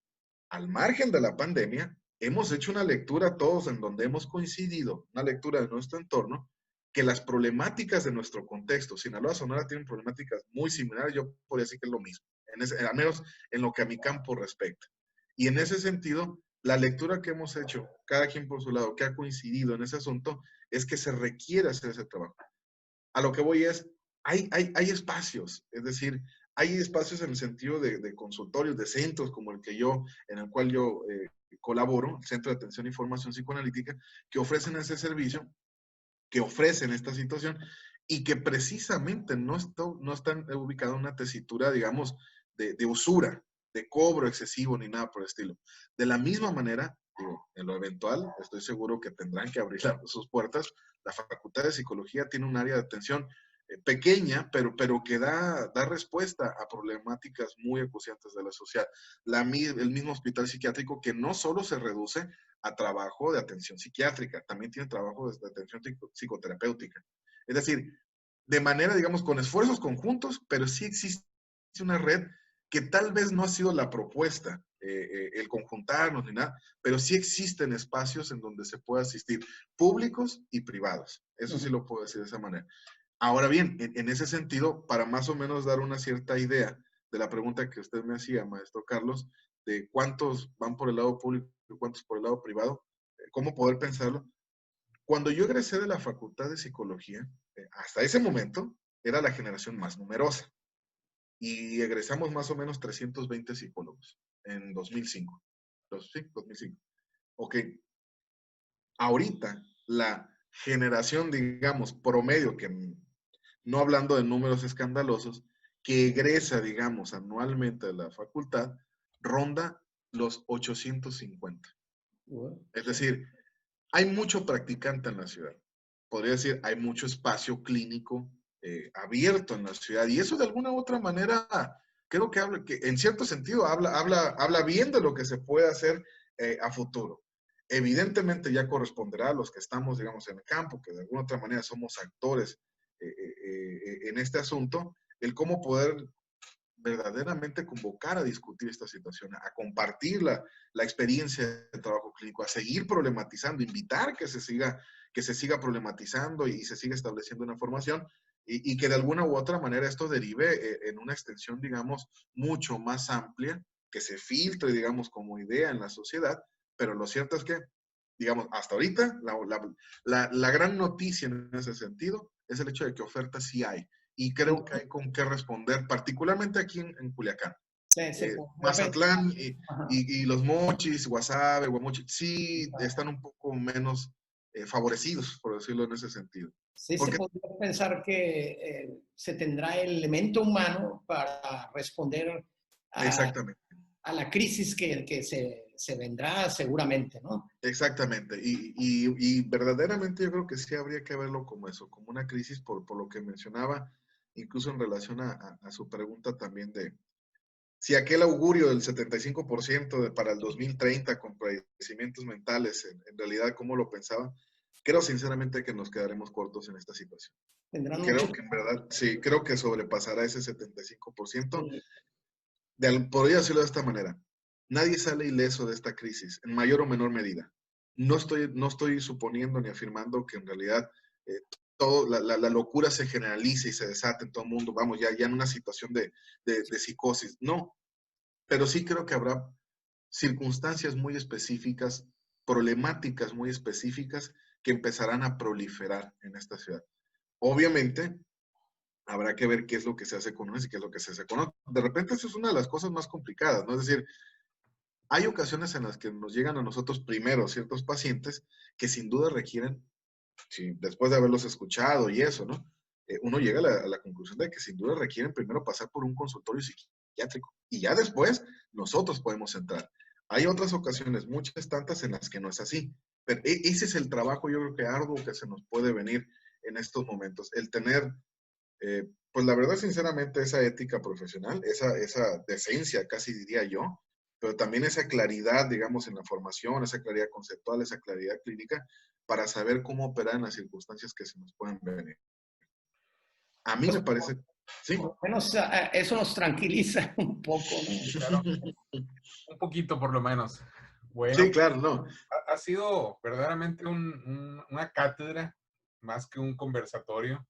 al margen de la pandemia, hemos hecho una lectura todos en donde hemos coincidido, una lectura de nuestro entorno, que las problemáticas de nuestro contexto, Sinaloa, Sonora, tienen problemáticas muy similares, yo podría decir que es lo mismo, al menos en lo que a mi campo respecta. Y en ese sentido, la lectura que hemos hecho, cada quien por su lado, que ha coincidido en ese asunto, es que se requiere hacer ese trabajo. A lo que voy es, hay espacios, es decir, hay espacios en el sentido de consultorios, de centros como en el cual yo colaboro, el Centro de Atención e Información Psicoanalítica, que ofrecen ese servicio, que ofrecen esta situación y que precisamente no están ubicados en una tesitura, digamos, de usura, de cobro excesivo ni nada por el estilo. De la misma manera, digo, en lo eventual, estoy seguro que tendrán que abrir sus puertas. La Facultad de Psicología tiene un área de atención pequeña, pero que da respuesta a problemáticas muy acuciantes de la sociedad. El mismo hospital psiquiátrico que no solo se reduce a trabajo de atención psiquiátrica, también tiene trabajo de atención psicoterapéutica. Es decir, de manera, digamos, con esfuerzos conjuntos, pero sí existe una red que tal vez no ha sido la propuesta, el conjuntarnos ni nada, pero sí existen espacios en donde se puede asistir, públicos y privados. Eso sí lo puedo decir de esa manera. Ahora bien, en ese sentido, para más o menos dar una cierta idea de la pregunta que usted me hacía, maestro Carlos, de cuántos van por el lado público y cuántos por el lado privado, cómo poder pensarlo. Cuando yo egresé de la Facultad de Psicología, hasta ese momento era la generación más numerosa y egresamos más o menos 320 psicólogos en 2005. Sí, 2005. Ok, ahorita la generación, digamos, promedio, que no hablando de números escandalosos, que egresa, digamos, anualmente de la facultad, ronda los 850. Es decir, hay mucho practicante en la ciudad. Podría decir, hay mucho espacio clínico abierto en la ciudad. Y eso de alguna u otra manera, creo que en cierto sentido habla bien de lo que se puede hacer a futuro. Evidentemente ya corresponderá a los que estamos, digamos, en el campo, que de alguna otra manera somos actores en este asunto, el cómo poder verdaderamente convocar a discutir esta situación, a compartir la experiencia de trabajo clínico, a seguir problematizando, invitar que se siga problematizando y se siga estableciendo una formación y que de alguna u otra manera esto derive en una extensión, digamos, mucho más amplia, que se filtre, digamos, como idea en la sociedad, pero lo cierto es que, digamos, hasta ahorita la gran noticia en ese sentido es el hecho de que oferta sí hay. Y creo que hay con qué responder, particularmente aquí en Culiacán. Sí, sí, Mazatlán y los Mochis, Guasave, Guamuchi, sí están un poco menos favorecidos, por decirlo en ese sentido. Sí, se podría pensar que se tendrá el elemento humano para responder a la crisis que se vendrá seguramente, ¿no? Exactamente. Y verdaderamente yo creo que sí habría que verlo como eso, como una crisis por lo que mencionaba, incluso en relación a su pregunta también de si aquel augurio del 75% para el 2030 con padecimientos mentales, en realidad, ¿cómo lo pensaba? Creo sinceramente que nos quedaremos cortos en esta situación. Creo que en verdad, sí, creo que sobrepasará ese 75%. Podría decirlo de esta manera. Nadie sale ileso de esta crisis, en mayor o menor medida. No estoy suponiendo ni afirmando que en realidad la locura se generalice y se desate en todo el mundo, vamos, ya en una situación de psicosis. No, pero sí creo que habrá circunstancias muy específicas, problemáticas muy específicas que empezarán a proliferar en esta ciudad. Obviamente, habrá que ver qué es lo que se hace con unos y qué es lo que se hace con otros. De repente, eso es una de las cosas más complicadas, ¿no? Es decir, hay ocasiones en las que nos llegan a nosotros primero ciertos pacientes que sin duda requieren, sí, después de haberlos escuchado y eso, ¿no? Uno llega a la conclusión de que sin duda requieren primero pasar por un consultorio psiquiátrico y ya después nosotros podemos entrar. Hay otras ocasiones, muchas tantas, en las que no es así. Pero ese es el trabajo, yo creo que arduo que se nos puede venir en estos momentos. El tener, pues la verdad, sinceramente, esa ética profesional, esa decencia, casi diría yo, pero también esa claridad, digamos, en la formación, esa claridad conceptual, esa claridad clínica, para saber cómo operar en las circunstancias que se nos pueden venir. A mí me parece, sí. Por lo menos eso nos tranquiliza un poco, ¿no? Claro. Un poquito por lo menos. Bueno, sí, claro, no. Ha sido verdaderamente una cátedra más que un conversatorio.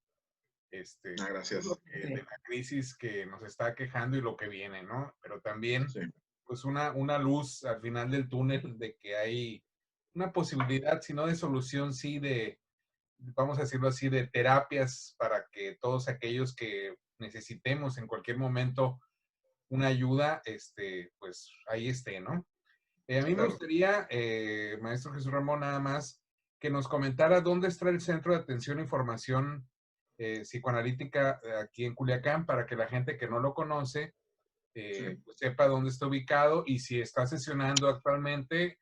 Gracias. De la crisis que nos está quejando y lo que viene, ¿no? Pero también sí. pues una luz al final del túnel de que hay una posibilidad, si no de solución, sí de, vamos a decirlo así, de terapias para que todos aquellos que necesitemos en cualquier momento una ayuda, pues ahí esté, ¿no? A mí me Claro. gustaría, maestro Jesús Ramón, nada más que nos comentara dónde está el Centro de Atención e Información Psicoanalítica aquí en Culiacán, para que la gente que no lo conoce Sí. pues sepa dónde está ubicado y si está sesionando actualmente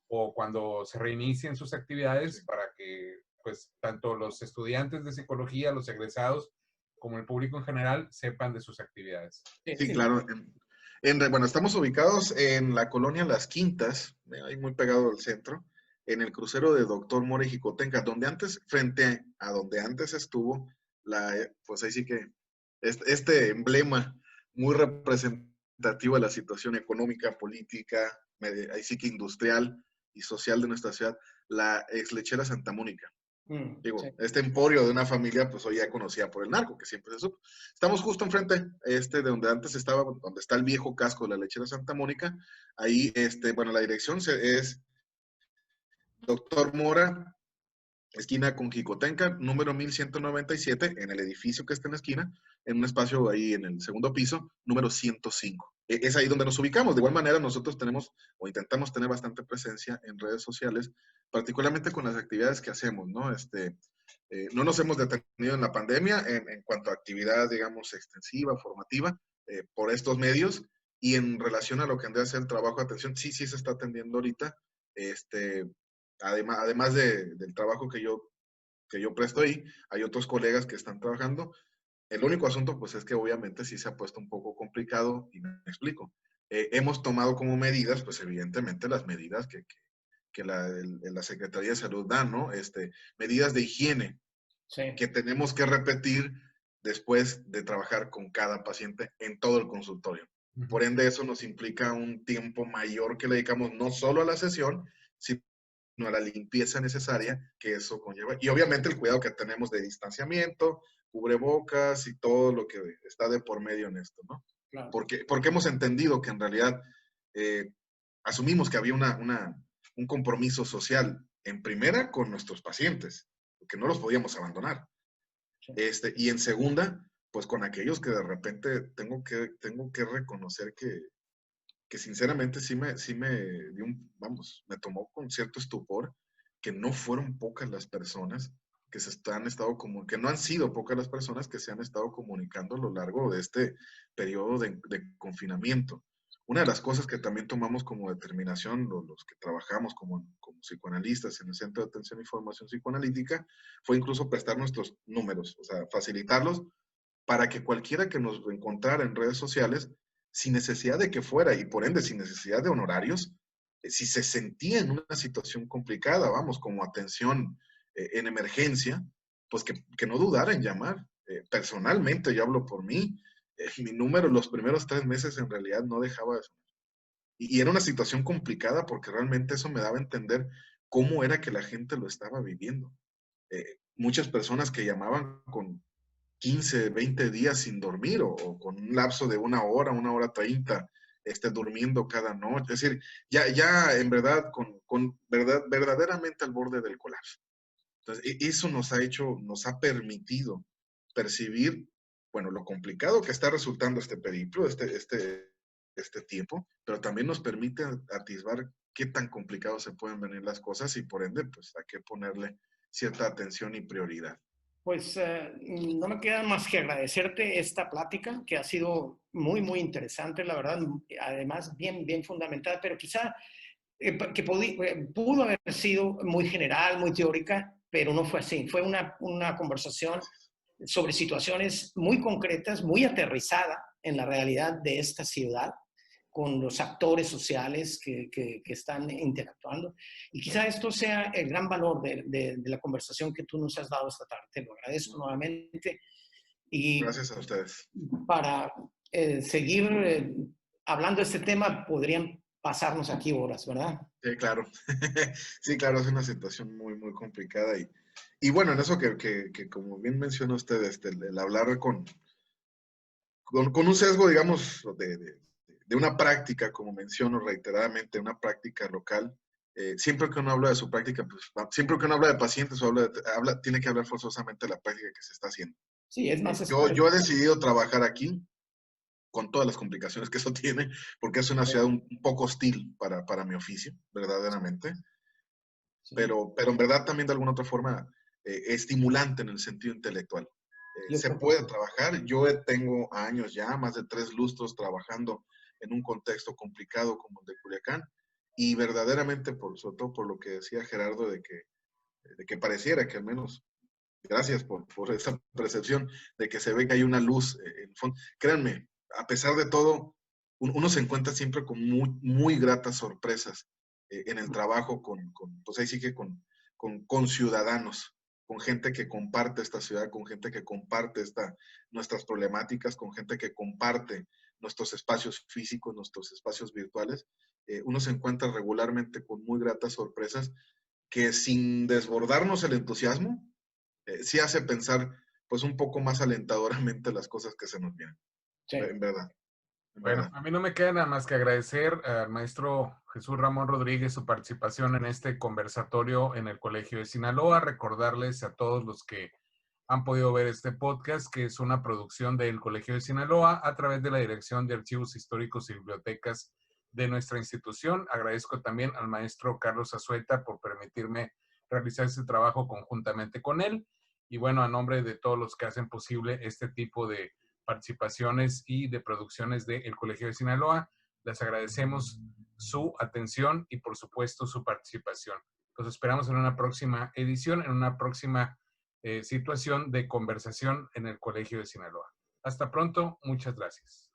o cuando se reinicien sus actividades, Sí. para que pues tanto los estudiantes de psicología, los egresados, como el público en general sepan de sus actividades. Sí, claro. Bueno, estamos ubicados en la colonia Las Quintas, ahí muy pegado al centro, en el crucero de Doctor Mora y Jicotenca, donde antes, frente a donde antes estuvo, pues ahí sí que este emblema muy representativo de la situación económica, política, ahí sí que industrial y social de nuestra ciudad, la ex lechera Santa Mónica. Digo, Sí. este emporio de una familia, pues hoy ya conocía por el narco, que siempre se supo. Estamos justo enfrente, de donde antes estaba, donde está el viejo casco de la lechera Santa Mónica. Ahí, bueno, la dirección es Doctor Mora, esquina con Jicotenca, número 1197, en el edificio que está en la esquina, en un espacio ahí en el segundo piso, número 105. Es ahí donde nos ubicamos. De igual manera, nosotros tenemos o intentamos tener bastante presencia en redes sociales, particularmente con las actividades que hacemos, ¿no? No nos hemos detenido en la pandemia en cuanto a actividad, digamos, extensiva, formativa, por estos medios, y en relación a lo que andría a ser el trabajo de atención, sí se está atendiendo ahorita, además del trabajo que yo presto ahí, hay otros colegas que están trabajando. El único asunto, pues, es que obviamente sí se ha puesto un poco complicado, y me explico. Hemos tomado como medidas, pues, evidentemente, las medidas que la Secretaría de Salud da, ¿no? Medidas de higiene Sí. que tenemos que repetir después de trabajar con cada paciente en todo el consultorio. Por ende, eso nos implica un tiempo mayor que le dedicamos no solo a la sesión, sino a la limpieza necesaria que eso conlleva. Y obviamente el cuidado que tenemos de distanciamiento, cubrebocas y todo lo que está de por medio en esto, ¿no? Claro. Porque hemos entendido que en realidad asumimos que había un compromiso social en primera con nuestros pacientes, que no los podíamos abandonar. Sí. Y en segunda, pues con aquellos que de repente tengo que reconocer que sinceramente sí me dio me tomó con cierto estupor, que no fueron pocas las personas que no han sido pocas las personas que se han estado comunicando a lo largo de este periodo de confinamiento. Una de las cosas que también tomamos como determinación, los que trabajamos como psicoanalistas en el Centro de Atención y Formación Psicoanalítica, fue incluso prestar nuestros números, o sea, facilitarlos para que cualquiera que nos encontrara en redes sociales, sin necesidad de que fuera y por ende sin necesidad de honorarios, si se sentía en una situación complicada, vamos, como atención en emergencia, pues que no dudara en llamar. Personalmente, yo hablo por mí, mi número los primeros 3 meses en realidad no dejaba de sonar. Y era una situación complicada porque realmente eso me daba a entender cómo era que la gente lo estaba viviendo. Muchas personas que llamaban con 15, 20 días sin dormir o con un lapso de 1 hora 30, durmiendo cada noche. Es decir, ya en verdad, verdaderamente al borde del colapso. Entonces, eso nos ha permitido percibir, bueno, lo complicado que está resultando este periplo, este tiempo, pero también nos permite atisbar qué tan complicados se pueden venir las cosas y por ende, pues, a qué ponerle cierta atención y prioridad. Pues no me queda más que agradecerte esta plática, que ha sido muy, muy interesante, la verdad, además bien, bien fundamental, pero quizá pudo haber sido muy general, muy teórica, pero no fue así. Fue una conversación sobre situaciones muy concretas, muy aterrizada en la realidad de esta ciudad, con los actores sociales que están interactuando. Y quizá esto sea el gran valor de la conversación que tú nos has dado esta tarde. Te lo agradezco nuevamente. Y gracias a ustedes. para seguir hablando de este tema, podrían pasarnos aquí horas, ¿verdad? Sí, claro. Sí, claro, es una situación muy, muy complicada. Y bueno, en eso que como bien menciona usted, el hablar con un sesgo, digamos, de una práctica, como menciono reiteradamente, una práctica local. Siempre que uno habla de su práctica, pues, siempre que uno habla de pacientes o tiene que hablar forzosamente de la práctica que se está haciendo. Sí, es más yo he decidido trabajar aquí con todas las complicaciones que eso tiene, porque es una ciudad un poco hostil para mi oficio, verdaderamente. Sí. Pero en verdad también de alguna otra forma estimulante en el sentido intelectual. Se puede trabajar. Yo tengo años ya, más de 3 lustros trabajando en un contexto complicado como el de Culiacán, y verdaderamente, sobre todo por lo que decía Gerardo, de que pareciera que al menos, gracias por esa percepción, de que se ve que hay una luz en el fondo. Créanme, a pesar de todo, uno se encuentra siempre con muy gratas sorpresas en el trabajo pues ahí sí que con ciudadanos, con gente que comparte esta ciudad, con gente que comparte nuestras problemáticas, con gente que comparte nuestros espacios físicos, nuestros espacios virtuales. Uno se encuentra regularmente con muy gratas sorpresas que, sin desbordarnos el entusiasmo, sí hace pensar pues un poco más alentadoramente las cosas que se nos vienen. Sí. En verdad. Bueno, a mí no me queda nada más que agradecer al maestro Jesús Ramón Rodríguez su participación en este conversatorio en el Colegio de Sinaloa. Recordarles a todos los que han podido ver este podcast que es una producción del Colegio de Sinaloa a través de la Dirección de Archivos Históricos y Bibliotecas de nuestra institución. Agradezco también al maestro Carlos Azueta por permitirme realizar este trabajo conjuntamente con él. Y bueno, a nombre de todos los que hacen posible este tipo de participaciones y de producciones del Colegio de Sinaloa, les agradecemos su atención y por supuesto su participación. Los esperamos en una próxima edición, en una próxima situación de conversación en el Colegio de Sinaloa. Hasta pronto, muchas gracias.